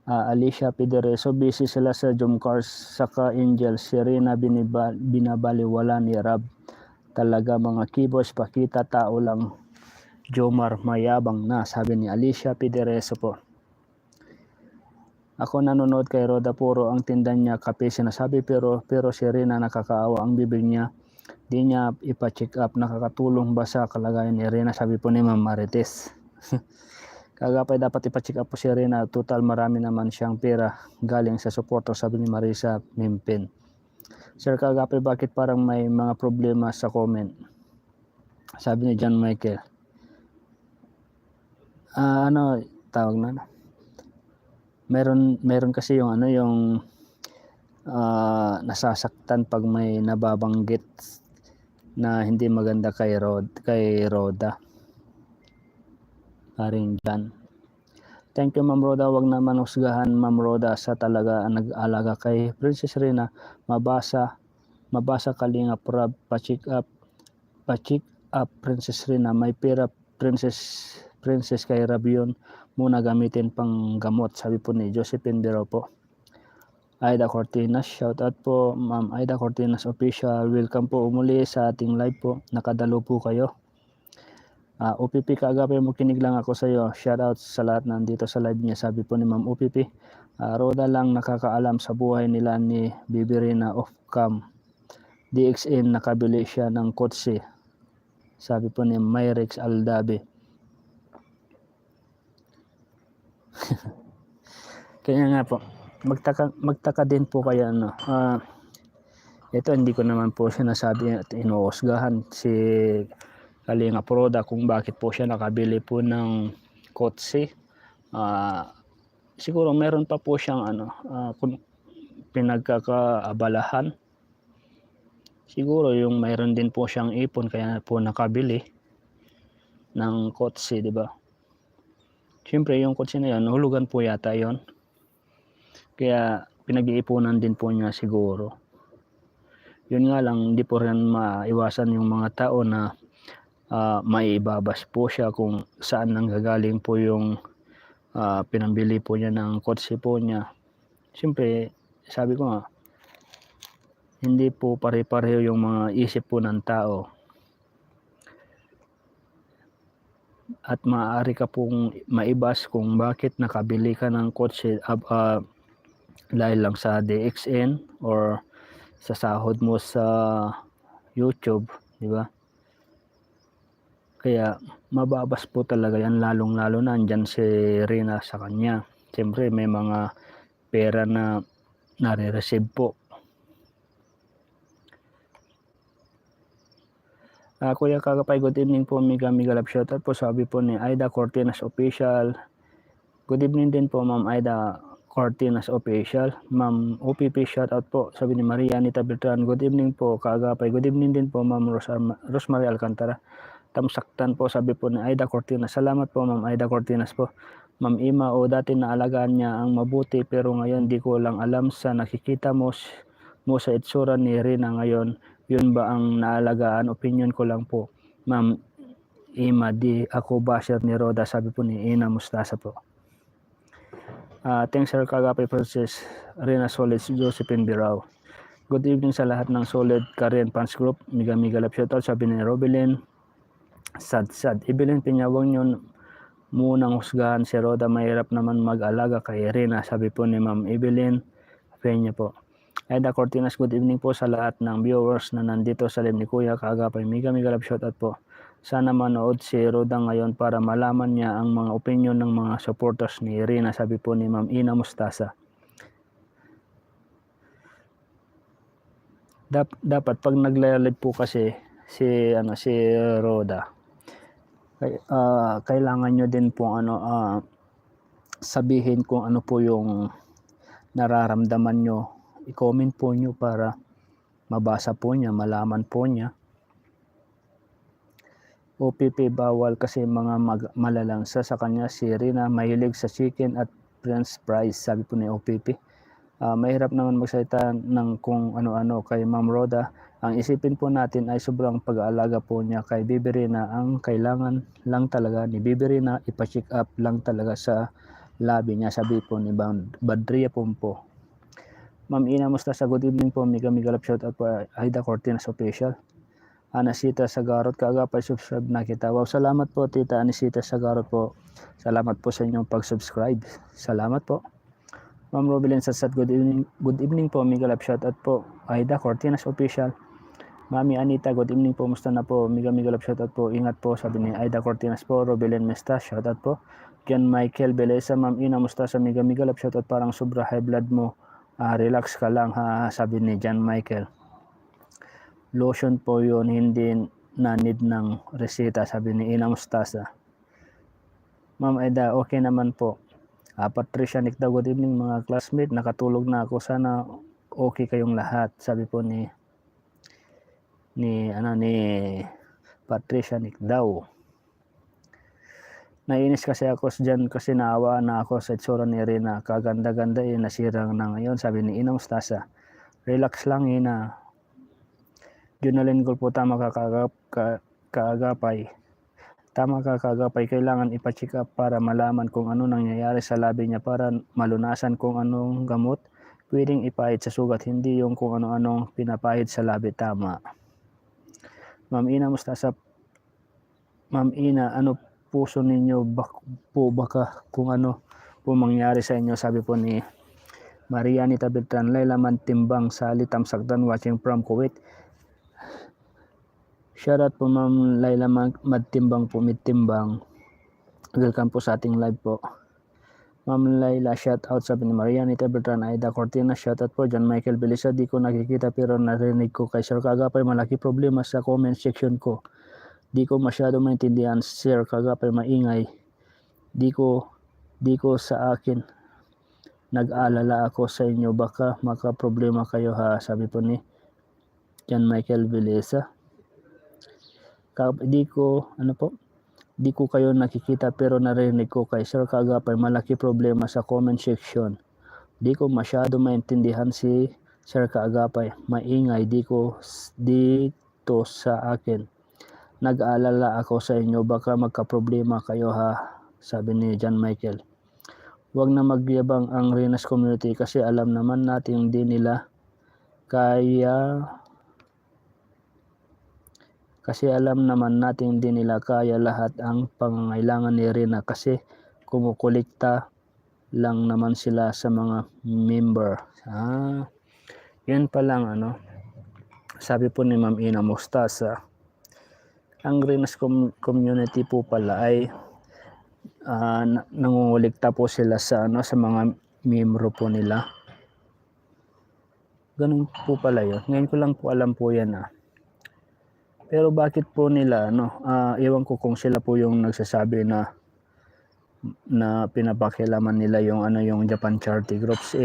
A: Alicia Pidereso, busy sila sa Jomcars saka Angel. Serena binabaliwala ni Rab. Talaga mga keyboards, pakita tao lang. Jomar mayabang na, sabi ni Alicia Pidereso po. Ako nanonood kay Roda, puro ang tinda niya kape sinasabi, pero si Rina nakakaawa ang bibig niya. Di niya ipa-check up, nakakatulong ba sa kalagayan ni Rina, sabi po ni Ma'am Marites. Kagapay dapat ipa-check up po si Rina, total marami naman siyang pera galing sa supporter, sabi ni Marisa Mimpin. Sir Kagapay, bakit parang may mga problema sa comment, sabi ni John Michael. Tawag na, meron kasi yung nasasaktan pag may nababanggit na hindi maganda kay Roda. Paring dyan. Thank you, Ma'am Roda. Wag naman husgahan, Ma'am Roda, sa talaga nag-alaga kay Princess Rina. Mabasa Kalingap Rab, pa-check up Princess Rina. May pera Princess kay Rab yun muna gamitin pang gamot, sabi po ni Josephine Biro po. Aida Cortinas, shout out po Ma'am Aida Cortinas official. Welcome po umuli sa ating live po. Nakadalo po kayo. UPP Kagapay, mo kinig lang ako sa iyo. Shout out sa lahat nandito sa live niya, sabi po ni Ma'am UPP. Roda lang nakakaalam sa buhay nila ni Bibirina of Cam. DXN nakabili siya ng kotse, sabi po ni Myrex Aldabe. Kaya nga po, magtaka din po kaya ito hindi ko naman po sinasabi at inuusgahan si Kalingap Roda kung bakit po siya nakabili po ng kotse. Siguro meron pa po siyang pinagkakaabalahan. Siguro yung mayroon din po siyang ipon kaya po nakabili ng kotse, di ba? Siyempre yung kotse na yan, hulugan po yata yon. Kaya pinag-iipunan din po niya siguro. Yun nga lang, hindi po rin maiwasan yung mga tao na maibabas po siya kung saan nanggagaling po yung pinambili po niya ng kotse po niya. Siyempre, sabi ko nga, hindi po pare-pareho yung mga isip po ng tao. at maaari ka pong maibas kung bakit nakabili ka ng kotse dahil lang sa DXN or sa sahod mo sa YouTube, di ba? Kaya mababas po talaga yan, lalong-lalo na andyan si Rina sa kanya. Siyempre may mga pera na nare-receive po. Kuya Kagapay, good evening po. Mega love shoutout po. Sabi po ni Aida Cortinas Official. Good evening din po Ma'am Aida Cortinas Official. Ma'am OPP shoutout po. Sabi ni Maria Anita Beltran. Good evening po Kagapay. Good evening din po Ma'am Rosemary Alcantara. Tamsaktan po, sabi po ni Aida Cortinas. Salamat po Ma'am Aida Cortinas po. Ma'am Ima, dati naalagaan niya ang mabuti pero ngayon di ko lang alam sa nakikita mo sa itsura ni Rina ngayon. Yun ba ang naalagaan? Opinion ko lang po. Ma'am Ima, di ako basher ni Roda, sabi po ni Ina Mustasa po. Thanks Sir Kagapay Princess Rina Solid, Josephine Birao. Good evening sa lahat ng Solid Korean Fans Group. Mega love shoutout, sabi ni Robelin. Sad. Evelyn Piña, huwag nyo munang husgahan si Roda, mahirap naman mag-alaga kay Rina, sabi po ni Ma'am Evelyn Peña po. Aida Cortinas, good evening po sa lahat ng viewers na nandito sa live ni Kuya Kagapay. Mega love shoutout po. Sana manood si Roda ngayon para malaman niya ang mga opinion ng mga supporters ni Rina, sabi po ni Ma'am Ina Mustasa. Dapat pag nagla-live po kasi si Roda, kailangan nyo din po sabihin kung ano po yung nararamdaman nyo. I-comment po nyo para mabasa po niya, malaman po niya. OPP bawal kasi mga malalansa sa kanya. Si Rina mahilig sa chicken at french fries, sabi po ni OPP. Mahirap naman magsalita ng kung ano-ano kay Ma'am Roda. Ang isipin po natin ay sobrang pag-aalaga po niya kay Bibi Rina. Ang kailangan lang talaga ni Bibi Rina, ipa-check up lang talaga sa labi niya, sabi po ni Badria Pompo. Ma'am Ina Mustasa, good evening po. Mega love shoutout po. Aida Cortinas Official. Anisita Sagarot, Kagapay, subscribe na kita. Wow, salamat po Tita Anisita Sagarot po. Salamat po sa inyong pag-subscribe. Salamat po. Ma'am Robelin Sassat, good evening po. Mega love shoutout po. Aida Cortinas Official. Mami Anita, good evening po. Musta na po? Mega love shoutout po. Ingat po, sabi ni Aida Cortinas po. Robelin Mesta, shoutout po. John Michael Beleza, Ma'am Ina, musta sa mega love shoutout. Parang sobra high blood mo. Relax ka lang ha, sabi ni John Michael. Lotion po yun, hindi na need ng reseta, sabi ni Ina Mustasa. Ma'am Aida, okay naman po. Patricia Nick daw, good evening mga classmate, nakatulog na ako, sana okay kayong lahat, sabi po ni Patricia Nick daw. Nainis kasi ako dyan kasi naawa na ako sa itsura ni Rina, kaganda-ganda nasirang na ngayon, sabi ni Ina Mustasa. Relax lang Ina. Junalyn Gol po, tama ka Kagapay. Tama ka Kagapay, kailangan ipa-check up para malaman kung ano nangyayari sa labi niya para malunasan kung anong gamot pwedeng ipahid sa sugat, hindi yung kung ano-anong pinapahid sa labi, tama. Ma'am Ina Mustasa, Ma'am Ina, ano puso ninyo baka kung ano po mangyari sa inyo, sabi po ni Maria Anita Beltran. Laila Mantimbang Sali Tamsakdan, watching from Kuwait. Shoutout po Ma'am Laila Magtimbang po, Mitimbang. Welcome po sa ating live po. Ma'am Laila, shoutout, sabi ni Maria Anita Beltran. Aida Cortina, shoutout po. John Michael Belisa, di ko nakikita pero narinig ko kay Sir Kagapay, malaki problema sa comment section ko. Di ko masyado maintindihan, Sir Kagapay, maingay. Di ko sa akin. Nag-alala ako sa inyo, baka makaproblema kayo ha, sabi po ni John Michael Belisa. Di ko kayo nakikita pero narinig ko kay Sir Kagapay, malaki problema sa comment section. Di ko masyado maintindihan si Sir Kagapay, maingay dito sa akin. Nag-aalala ako sa inyo, baka magka-problema kayo ha, sabi ni John Michael. Huwag na magyabang ang Rinas community kasi alam naman natin hindi nila kaya Kasi alam naman natin hindi nila kaya lahat ang pangangailangan ni Rina kasi kumukulikta lang naman sila sa mga member. Yun pa lang sabi po ni Ma'am Ina Mostasa, ang Rinas community po pala ay nangungulikta po sila sa sa mga miyembro po nila. Ganun po pala yun. Ngayon ko lang po alam po yan Pero bakit po nila ewan ko kung sila po yung nagsasabi na pinapakialaman nila yung yung Japan Charity Groups.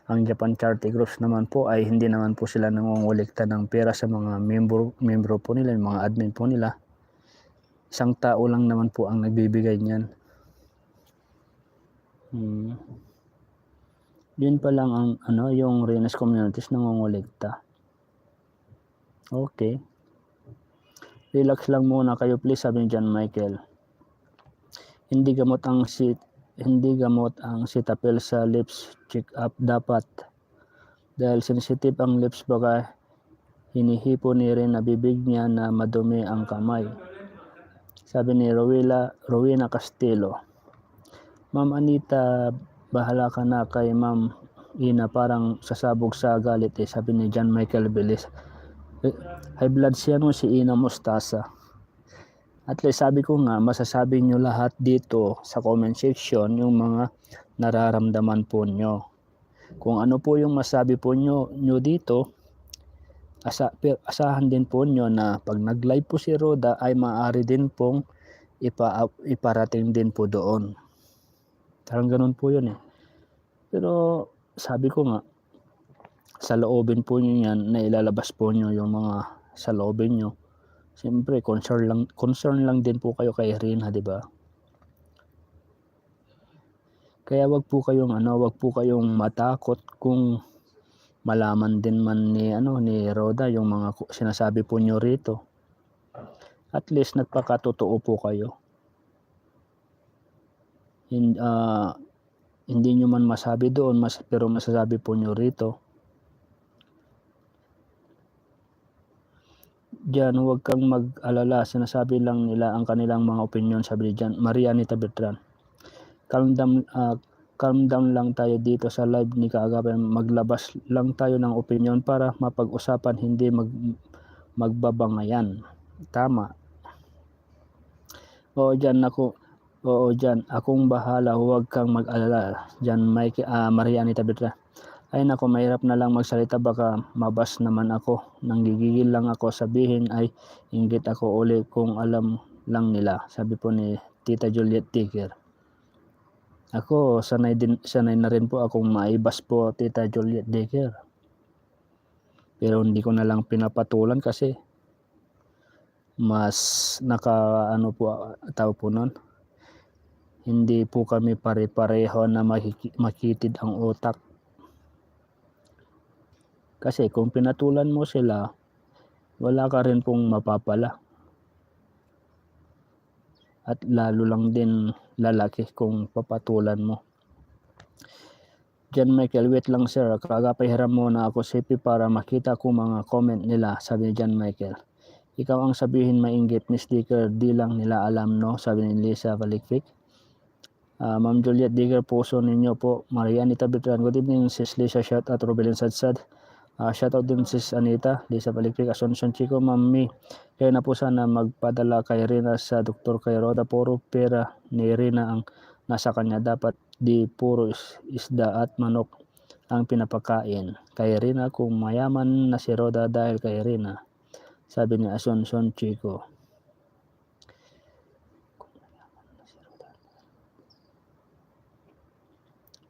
A: Ang Japan Charity Groups naman po ay hindi naman po sila nangungulikta ng pera sa mga membro po nila, yung mga admin po nila. Isang tao lang naman po ang nagbibigay niyan. Yun pa lang ang yung Rinas communities nangungulikta. Okay. Relax lang muna kayo please, sabi ni John Michael. Hindi gamot ang Cetaphil sa lips check up dapat. Dahil sensitive ang lips, baka hinihipo ni rin na bibig niya na madumi ang kamay. Sabi ni Rowena Castillo. Ma'am Anita, bahala ka na kay Ma'am Ina, parang sasabog sa galit sabi ni John Michael Belis. High blood siya si Ina Mostasa. At least sabi ko nga, masasabi nyo lahat dito sa comment section yung mga nararamdaman po nyo. Kung ano po yung masabi po nyo dito, asahan din po nyo na pag nag-live po si Roda ay maaari din pong iparating din po doon. Parang ganun po yun Pero sabi ko nga, sa loobin po nyo yan na ilalabas po nyo yung mga sa loobin nyo. Siyempre, concern lang din po kayo kay Rina, di ba? Kaya wag po kayong matakot kung malaman din man ni Roda yung mga sinasabi po nyo rito. At least nagpakatotoo po kayo. Hindi nyo man masabi doon, pero masasabi po nyo rito. Diyan, huwag kang mag-alala, sinasabi lang nila ang kanilang mga opinion, sabi diyan. Maria Anita Bertran. Calm down lang tayo dito sa live ni Kaagapay. Maglabas lang tayo ng opinion para mapag-usapan, hindi magbabangayan. Tama. Oo dyan, akong bahala, huwag kang mag-alala. Diyan, Maria Anita Bertran. Ay nako, mahirap na lang magsalita, baka mabas naman ako. Nanggigigil lang ako, sabihin ay inggit ako uli kung alam lang nila. Sabi po ni Tita Juliet Ticker. Ako, sanay na rin po akong maibas po, Tita Juliet Ticker. Pero hindi ko na lang pinapatulan kasi mas po tao po nun. Hindi po kami pare-pareho na makitid ang utak. Kasi kung pinatulan mo sila, wala ka rin pong mapapala. At lalo lang din lalaki kung papatulan mo. John Michael, wait lang sir, Kaagapay, hiram muna ako sipi para makita ko mga comment nila, sabi ni John Michael. Ikaw ang sabihin mainggit, Miss Dicker, di lang nila alam no, sabi ni Lisa Valikvik. Ma'am Juliet Dicker, puso ninyo po. Maria Anita Bertran, good evening sis Lisa, shout out Robelin Sadsad. Shoutout din sis Anita, Lisa Palikpik, Asuncion Chico, Mami. Kaya na po sana magpadala kay Rina sa doktor kay Roda. Puro pera ni Rina ang nasa kanya. Dapat di puro isda at manok ang pinapakain kay Rina kung mayaman na si Roda dahil kay Rina. Sabi ni Asuncion Chico.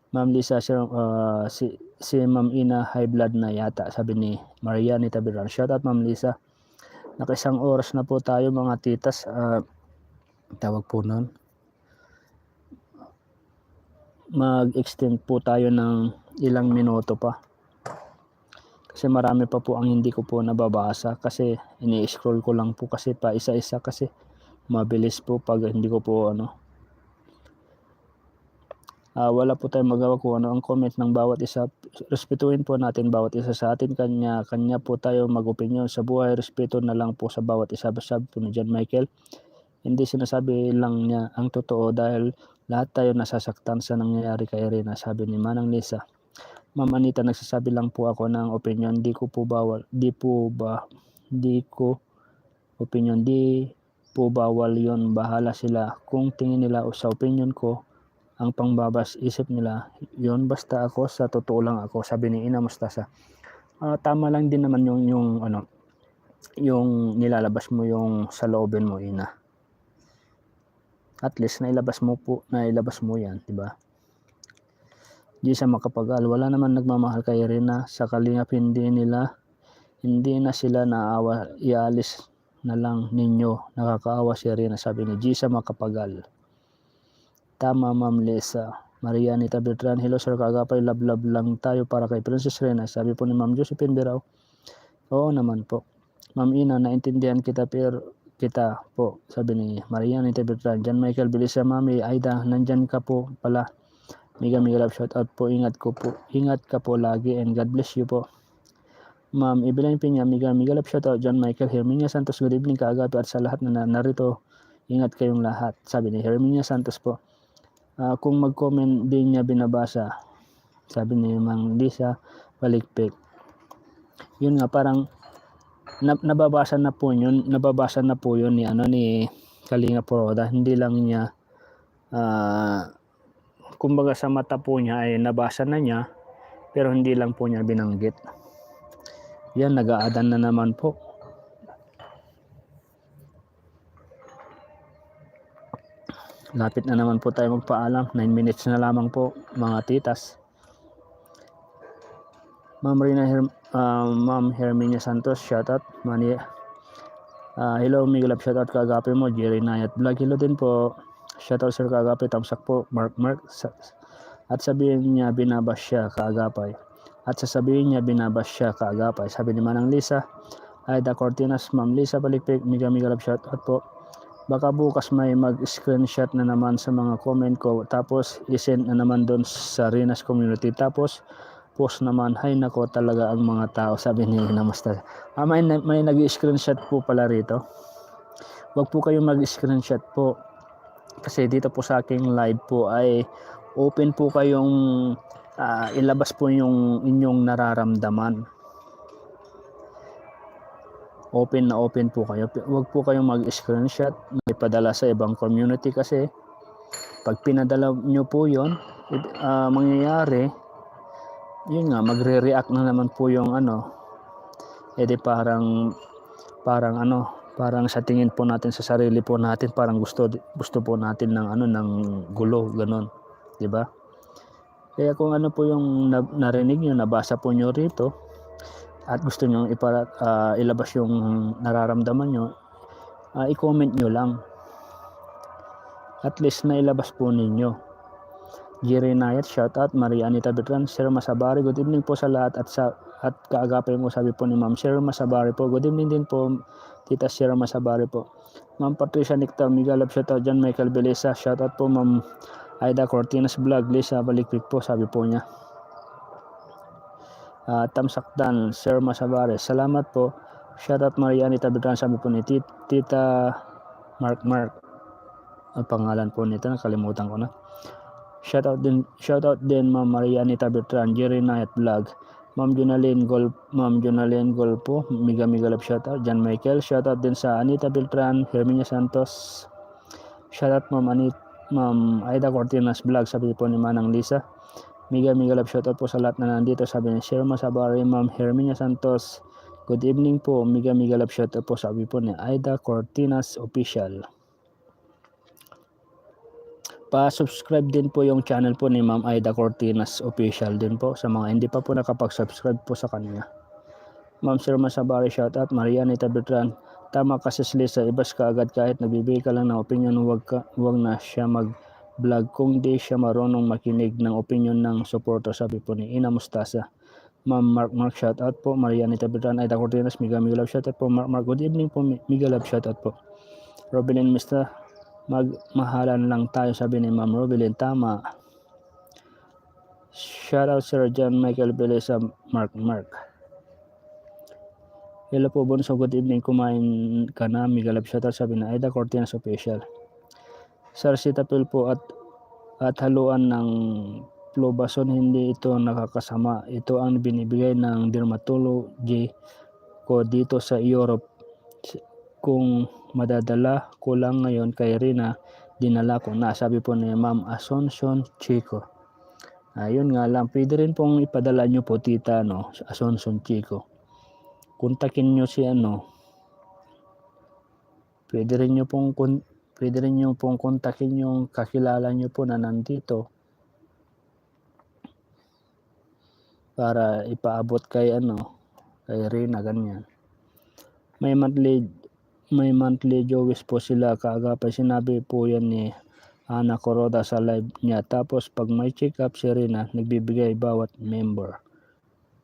A: Ma'am Lisa, si Ma'am Ina high blood na yata, sabi ni Maria Anita Bertran. Shout out Ma'am Lisa. Nakisang oras na po tayo mga titas. Tawag po nun. Mag-extend po tayo ng ilang minuto pa. Kasi marami pa po ang hindi ko po nababasa kasi ini-scroll ko lang po kasi pa isa-isa kasi mabilis po pag hindi ko po Wala po tayong magawa kung ano ang comment ng bawat isa. Respetuhin po natin bawat isa sa atin. Kanya po tayo mag-opinyon sa buhay. Respeto na lang po sa bawat isa. Sabi po ni John Michael. Hindi sinasabi lang niya ang totoo dahil lahat tayo nasasaktan sa nangyayari kay Irina. Sabi ni Manang Lisa. Ma'am Anita, nagsasabi lang po ako ng opinion. Di ko bawal yon. Bahala sila. Kung tingin nila sa opinion ko, ang pangbabas isip nila, yon basta ako sa totoo lang ako, sabi ni Ina Mustasa. Tama lang din naman yung nilalabas mo yung sa loobin mo, Ina. At least nailabas mo yan, di ba? Di sa makapagal, wala naman nagmamahal kay Irina. Sa Kalingap hindi na sila naawa, ialis na lang ninyo, nakakaawa si Irina, sabi ni Gisa Makapagal. Tama, Ma'am Lisa. Marianita Bertran, hello sir, kagapay, love lang tayo para kay Princess Rena, sabi po ni Ma'am Josephine Birao. Oo naman po. Ma'am Ina, naintindihan kita po, sabi ni Marianita Bertran. John Michael Belisa, Mami Aida, nandyan ka po pala. Miga love shout out po, ingat ka po lagi and God bless you po. Ma'am Evelyn Piña, miga love shout out. John Michael Herminia Santos, good evening kaagapi at sa lahat na narito, ingat kayong lahat, sabi ni Herminia Santos po. Kung mag-comment din niya binabasa, sabi ni Mang Lisa Balikpik. Yun nga, parang nababasa na po yun ni Kalinga Poroda. Hindi lang niya kumbaga sa mata po niya ay nabasa na niya, pero hindi lang po niya binanggit. Yan, nag-aadan na naman po. Lapit na naman po tayo magpaalam. 9 minutes na lamang po, mga titas. Ma'am Herminia Santos, shoutout. Hello, Miguel, shoutout kagapi mo. Jerry Nayat Vlog, hello din po. Shoutout sir kagapi, tamsak po. Mark. At sabihin niya binabas siya kaagapay. Sabi ni Manang Lisa. Aida Cortinas, Ma'am Lisa Balikpik, Miga shoutout po. Baka bukas may mag-screenshot na naman sa mga comment ko, tapos isend na naman doon sa Rinas community, tapos post naman. Hay nako talaga ang mga tao, sabi ni Namaste. May nag-screenshot po pala rito. Wag po kayong mag-screenshot po, kasi dito po sa aking live po ay open po kayong ilabas po yung inyong nararamdaman. Open po kayo. Huwag po kayong mag-screenshot, ipadala sa ibang community, kasi pag pinadala nyo po yun, mangyayari, yun nga, magre-react na naman po yung parang sa tingin po natin sa sarili po natin, parang gusto po natin ng gulo, ganon, di ba? Kaya kung ano po yung narinig nyo, nabasa po nyo rito, at gusto nyo ilabas yung nararamdaman nyo, i-comment nyo lang. At least na ilabas po ninyo. Jerry Nayat, shoutout. Maria Anita Bertran, Sir Masabari, good evening po sa lahat, at kaagapay mo, sabi po ni Ma'am Sir Masabari po. Good evening din po, Tita Sir Masabari po. Ma'am Patricia Nicta, Migalab, shoutout. John Michael Belisa, shoutout po. Ma'am Aida Cortinas Vlog, Lisa Balikpik po, sabi po niya. Tamsakdan, Sir Masabare, salamat po. Shoutout Maria Anita Bertran, sabi po ni Tita Mark. Ang pangalan po nito, nakalimutan ko na. Shoutout din Ma'am Maria Anita Bertran, Jerry Night Vlog, Ma'am Jonaline Gol po, Miga love shoutout. John Michael, shoutout din sa Anita Bertran, Herminia Santos. Shoutout Ma'am Aida Cortinas Vlog, sabi po ni Manang Lisa. Miga love shoutout po sa lahat na nandito, sabi ni Sir Masabari, Ma'am Herminia Santos. Good evening po, miga love shoutout po, sabi po ni Aida Cortinas Official. Pa-subscribe din po yung channel po ni Ma'am Aida Cortinas Official din po, sa mga hindi pa po nakapag-subscribe po sa kanya. Ma'am Sir Masabari, shoutout. Maria Anita Bertran, tama kasi Lisa, ibas ka agad kahit nagbibigay ka lang ng opinion, wag na siya mag-vlog kung di siya marunong makinig ng opinion ng supporter, sabi po ni Ina Mustasa. Ma'am Mark, shoutout po. Maria Anita Bertran, Aida Cortinas, miga love shoutout po. Mark, good evening po, miga love shoutout po. Robin and Mr. Magmahalan lang tayo, sabi ni Ma'am Robin, tama. Shoutout Sir John Michael Beleza, Mark. Hello po Bonso, good evening. Kumain ka na? Migalab shoutout, sabi na Aida Cortinas Official. Sir Sitapil po at haluan ng Flobason, hindi ito nakakasama. Ito ang binibigay ng dermatology ko dito sa Europe. Kung madadala ko lang ngayon kay Rina, dinala ko na, sabi po ni Ma'am Asuncion Chico. Ayun nga lang, pwede rin pong ipadala nyo po tita, no, Asuncion Chico. Kontakin nyo si pwede rin nyo pong kontakin yung kakilala nyo po na nandito para ipaabot kay kay Rina, ganyan. May monthly Jovis po sila, kaagapay sinabi po yan ni Ana Coroda sa live niya. Tapos pag may check up si Rina, nagbibigay bawat member,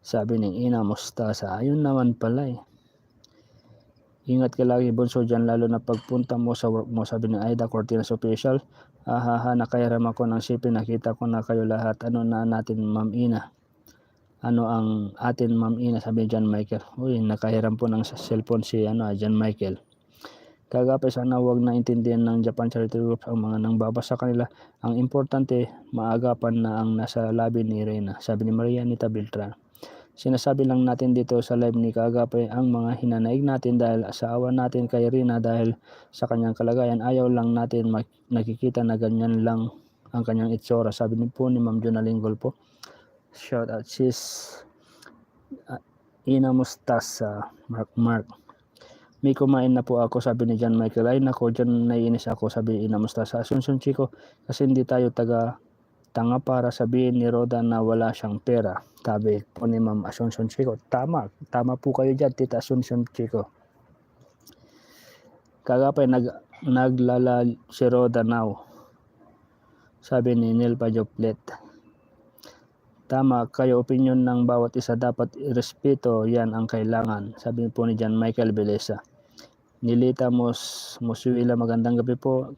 A: sabi ni Ina Mustasa. Ayun naman pala eh. Ingat ka lagi Bonso dyan, lalo na pagpunta mo sa work mo, sabi ni Aida Cortinas Official. Nakairam ako ng shipping, nakita ko na kayo lahat. Ano na natin Ma'am Ina? Ano ang atin Ma'am Ina, sabi ni John Michael. Uy, nakahiram po ng cellphone si John Michael. Kagapay, sana huwag na intindihan ng Japan Charity Group ang mga nangbabasa kanila. Ang importante, maagapan na ang nasa labi ni Reyna, sabi ni Maria Anita Beltran. Sinasabi lang natin dito sa live ni Kagapay ang mga hinanaig natin dahil sa awa natin kay Reyna, dahil sa kanyang kalagayan. Ayaw lang natin nakikita na ganyan lang ang kanyang itsura, sabi ni po ni Ma'am Jonaling Golpo. Shout out sis Ina Mustasa, Mark. May kumain na po ako, sabi ni John Michael. Ay nako, dyan naiinis ako, sabi ni Ina Mustasa. Asuncion Chico, kasi hindi tayo tanga para sabihin ni Roda na wala siyang pera, sabi po ni Ma'am Asuncion Chico. Tama po kayo dyan, Tita Asuncion Chico. Kagapay, naglala si Roda now, sabi ni Neil Pajoplet. Tama kayo, opinion ng bawat isa dapat irespeto, yan ang kailangan, sabi po ni John Michael Beleza. Nilita Mosuila, magandang gabi po.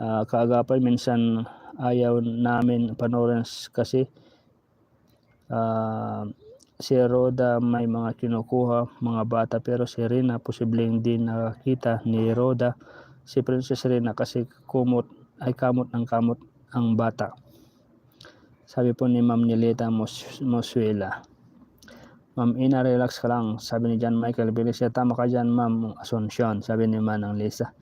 A: Kaagapay, minsan ayaw namin panoorin kasi si Roda may mga kinukuha mga bata, pero si Rina posibleng din nakakita ni Roda si Princess Rina kasi kamot ang bata, sabi po ni Ma'am Nilita Mosuila. Ma'am Ina, relax ka lang, sabi ni John Michael Beleza. Tama ka dyan Ma'am Asuncion, sabi ni Manang Lisa.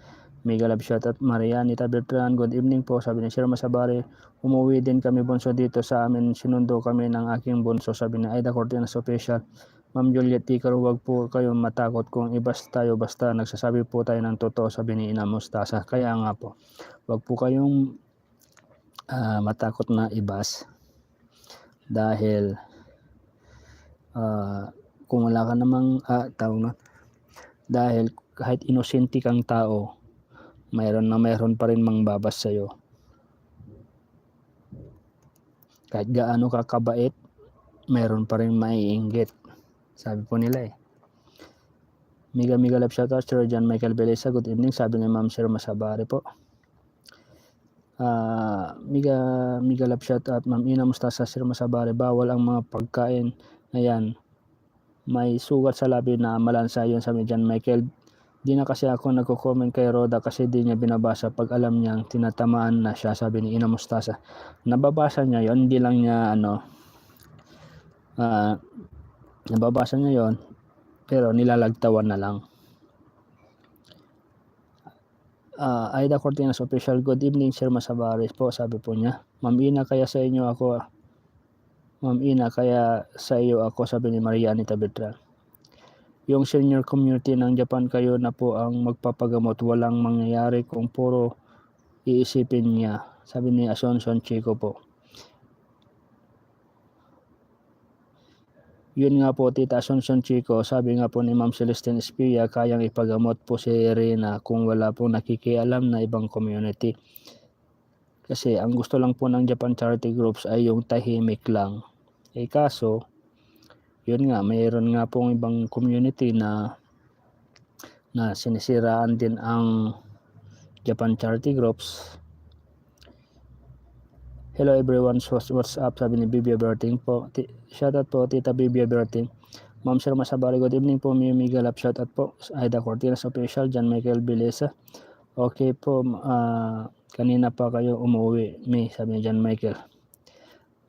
A: Mega love shot at Maria Anita Beltran, good evening po, sabi ni Sir Masabari. Umuwi din kami Bonso dito sa amin, sinundo kami ng aking bunso, sabi ni Aida Cortinas Official. Ma'am Juliet Tikar, huwag po kayo matakot kung ibas tayo, basta nagsasabi po tayo ng totoo, sabi ni Ina Mustasa. Kaya nga po, huwag po kayong matakot na ibas, dahil kung wala ka namang dahil kahit inosente kang tao, mayroon pa rin mangbabas sa'yo. Kahit gaano ka kabait, mayroon pa rin maiinggit, sabi po nila eh. Mega love shoutout Sir John Michael Beleza, good evening, sabi ni Ma'am Sir Masabari po. Mega love shoutout Ma'am Ina Mustasa, Sir Masabari. Bawal ang mga pagkain na yan, may sugat sa labi na malansa, yun sabi ni John Michael. Di na kasi ako nagko-comment kay Roda kasi di niya binabasa pag alam niyang tinatamaan na siya, sabi ni Ina Mustasa. Nababasa niya yon, hindi lang niya nababasa niya yon, pero nilalagtawan na lang. Aida Cortinas Official, good evening Sir Masabaris po, sabi po niya. Ma'am Ina, kaya sa iyo ako, sabi ni Maria Anita Beltran. Yung senior community ng Japan, kayo na po ang magpapagamot, walang mangyayari kung puro iisipin niya, sabi ni Asuncion Chico po. Yun nga po Tita Asuncion Chico, sabi nga po ni Ma'am Celestine Espia, kayang ipagamot po si Rina kung wala po nakikialam na ibang community. Kasi ang gusto lang po ng Japan Charity Groups ay yung tahimik lang. Kaso, yun nga, mayroon nga pong ibang community na sinisiraan din ang Japan Charity Groups. Hello everyone, what's up? Sabi ni Bibi Berting po. Shoutout po, Tita Bibi Berting. Ma'am Sir Masabari, good evening po. Mimi Galap, shoutout po. Aida Cortinas Official, John Michael Bilesa. Okay po, kanina pa kayo umuwi, sabi ni John Michael.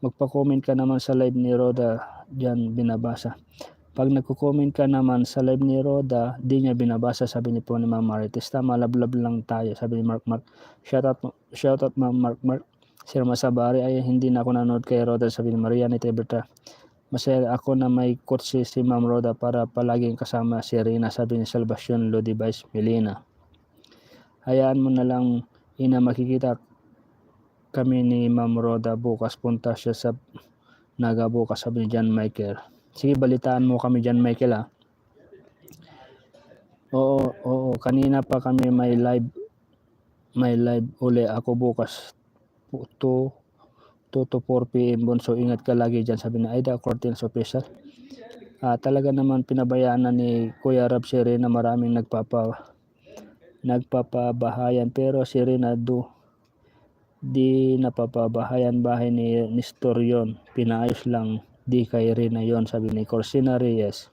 A: Magpa-comment ka naman sa live ni Roda, dyan binabasa. Pag nagko-comment ka naman sa live ni Roda, di niya binabasa, sabi ni po ni Ma'am Marites. Tama, lablab lang tayo, sabi ni Mark. Shoutout Ma'am Mark. Sir Masabari, ay hindi na ako nanood kay Roda, sabi ni Maria ni Teberta. Masaya ako na may kotse si Ma'am Roda para palaging kasama si Rina, sabi ni Salvacion Lodibais Melina. Hayaan mo na lang, ina, makikita kami ni Ma'am Roda bukas, punta siya sa Naga bukas, sabi ni John Michael. Sige, balitaan mo kami, John Michael, ha. Oo, kanina pa kami may live uli ako bukas 2 to 4 PM. Bonso, ingat ka lagi dyan, sabi na Aida Cortines Official. Talaga naman pinabayaan na ni Kuya Rab si Rina, maraming nagpapabahayan, pero si Rina di napapabahayan, bahay ni Nestor yon, pinaayos lang, di kay Rina yon, sabi ni Corsina Reyes.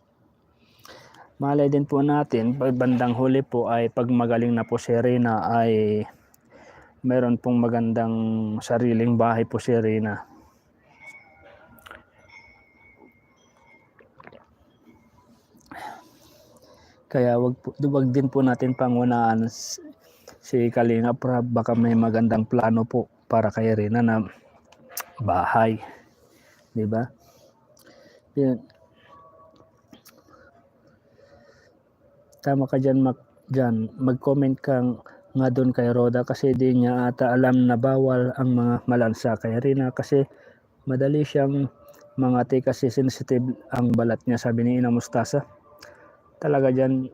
A: Malay din po natin, bandang huli po ay pag magaling na po si Rina ay meron pong magandang sariling bahay po si Rina. Kaya wag din po natin pangunaan si Kalinga Prab, baka may magandang plano po para kay Rina na bahay, di ba? Yan. Tama ka dyan, mag-comment kang nga doon kay Roda, kasi di niya ata alam na bawal ang mga malansa kay Rina, kasi madali siyang mangati kasi sensitive ang balat niya, sabi ni Ina Mustasa. Talaga dyan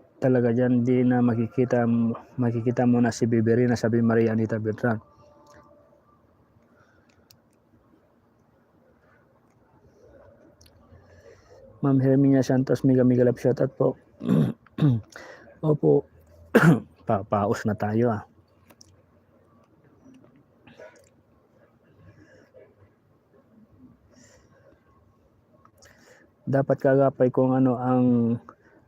A: di na makikita mo na si Bibi Rina, sabi Maria Anita Beltran. Ma'am Herminia Santos, Miga Love, shoutout po. Opo. Papaos na tayo, Dapat kagapay kung ano ang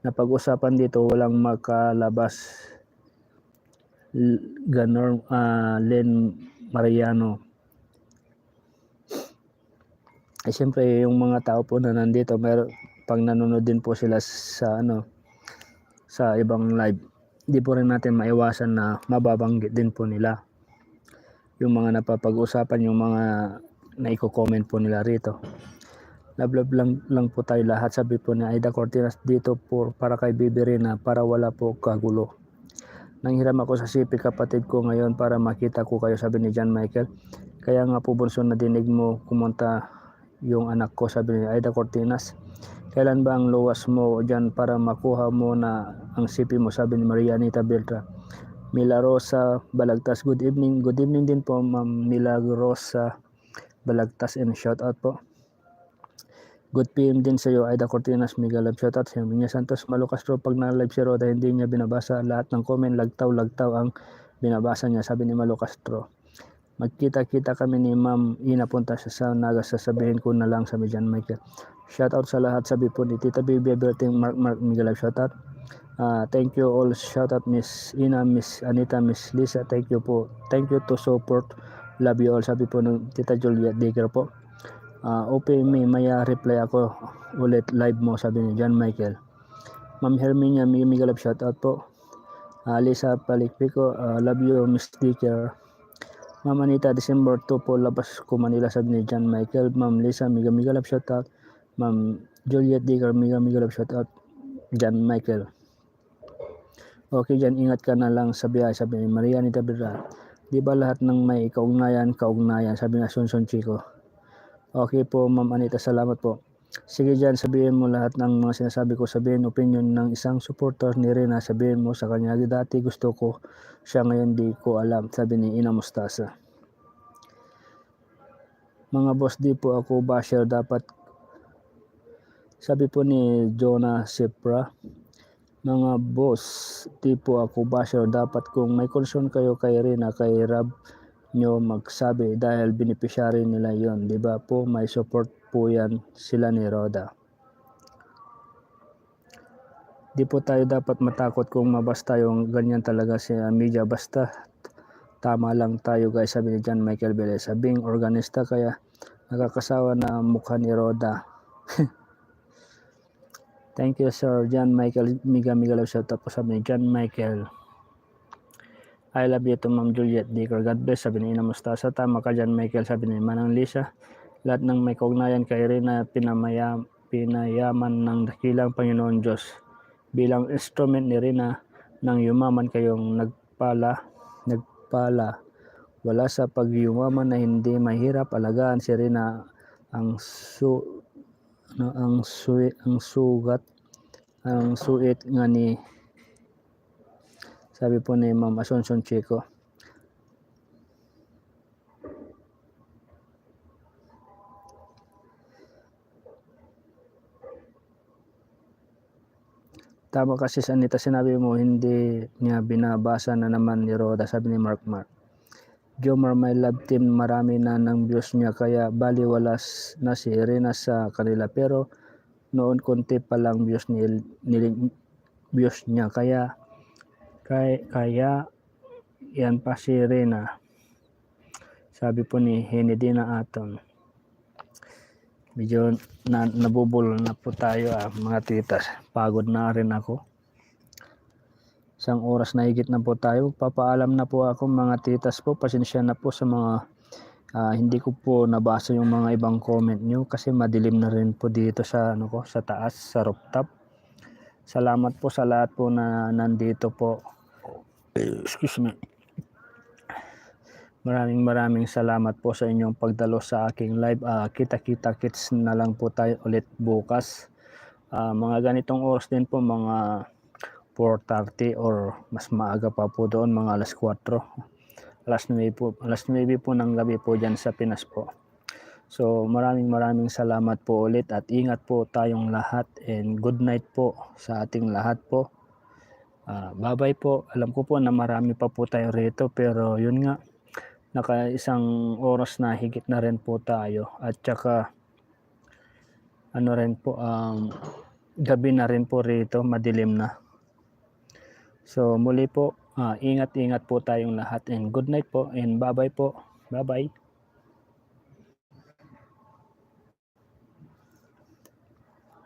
A: napag-usapan dito, walang makalabas. Ganor Len Mariano. Ay siyempre yung mga tao po na nandito, pag nanonood din po sila sa ibang live, di po rin natin maiwasan na mababanggit din po nila yung mga napapag-usapan, yung mga naiko-comment po nila rito. Lablab lang po tayo lahat, sabi po ni Aida Cortinas dito po para kay Bibi Rina, para wala po kagulo. Nanghiram ako sa sipi kapatid ko ngayon para makita ko kayo, sabi ni John Michael. Kaya nga po Bonso, nadinig mo kumunta yung anak ko, sabi ni Aida Cortinas. Kailan ba ang luwas mo dyan para makuha mo na ang sipi mo, sabi ni Maria Anita Beltra. Milarosa Balagtas, good evening din po Ma'am Milagrosa Balagtas, and shout out po. Good PM din sa iyo, Aida Cortinas, Mega Love, shoutout sa Herminia Santos. Malo Castro, pag na-live si Roda, hindi niya binabasa lahat ng comment, lagtaw ang binabasa niya, sabi ni Malo Castro. Magkita-kita kami ni Ma'am Ina, punta siya sa Naga, sasabihin ko na lang, sabi John Michael. Shoutout sa lahat, sabi po ni Tita Bibi Berting, Mark, Mega Love, shoutout. Thank you all, shoutout Miss Ina, Miss Anita, Miss Lisa, thank you po. Thank you to support, love you all, sabi po ng Tita Juliet Digger po. Open me, maya reply ako ulit live mo, sabi ni John Michael. Ma'am Herminia, Mega Love, shoutout po. Lisa Palikpico, love you Miss Dicker. Ma'am Anita, December 2 po, labas ko Manila, sabi ni John Michael. Ma'am Lisa, Mega Love, shoutout. Ma'am Juliet Dicker, Mega Love, shoutout John Michael. Okay dyan, ingat ka na lang sa biyahe, sabi ni Maria Anita Beltran. Di ba lahat ng may kaugnayan, sabi ni Asunson Chico. Okay po Ma'am Anita, salamat po. Sige dyan, sabihin mo lahat ng mga sinasabi ko, sabihin opinion ng isang supporter ni Rina, sabihin mo sa kanya, dati gusto ko siya, ngayon di ko alam, sabi ni Ina Mustasa. Mga boss, di po ako basher, dapat, sabi po ni Jonah Sepra. Mga boss, di po ako basher, dapat kung may concern kayo kay Rina, kay Rab, nyo magsabi dahil beneficiary nila yon, di ba po? May support po yan sila ni Roda. Di po tayo dapat matakot kung mabasta yung ganyan talaga si media, basta tama lang tayo guys, sabi ni John Michael Beleza. Being organista kaya nakakasawa na mukha ni Roda. Thank you Sir John Michael, miga love shout out po, sabi ni John Michael. I love you to Ma'am Juliet Dicker, God bless, sabi ni Ina Mustasa. Tama ka John Michael, sabi ni Manang Lisa. Lahat ng may kaugnayan kay Rina pinayaman ng dakilang Panginoon Diyos. Bilang instrument ni Rina nang yumaman kayong nagpala. Wala sa pagyumaman na hindi mahirap alagaan si Rina ang suit nga ni, sabi po ni Ma'am Asuncion Chico. Tama kasi sa Anita, sinabi mo hindi niya binabasa na naman ni Roda, sabi ni Mark. Jomar, my love team, marami na ng views niya kaya baliwalas na si Rina sa kanila, pero noon konti pa lang views niya kaya yan pa si Rina, sabi po ni Henedina Aton. Medyo nabubulol na po tayo mga titas, pagod na rin ako. Isang oras na higit na po tayo, papaalam na po ako mga titas po, pasensya na po sa mga hindi ko po nabasa yung mga ibang comment nyo kasi madilim na rin po dito sa sa taas, sa rooftop. Salamat po sa lahat po na nandito po. Excuse me. Maraming salamat po sa inyong pagdalo sa aking live. Kita-kits na lang po tayo ulit bukas. Mga ganitong oras din po, mga 4:30 or mas maaga pa po doon, mga alas 4. Alas 9 po ng gabi po dyan sa Pinas po. So maraming salamat po ulit at ingat po tayong lahat and good night po sa ating lahat po. Bye-bye po. Alam ko po na marami pa po tayo rito pero yun nga, naka isang oras na higit na rin po tayo at saka rin po gabi na rin po rito, madilim na. So muli po, ingat po tayong lahat and good night po and bye-bye po. Bye-bye.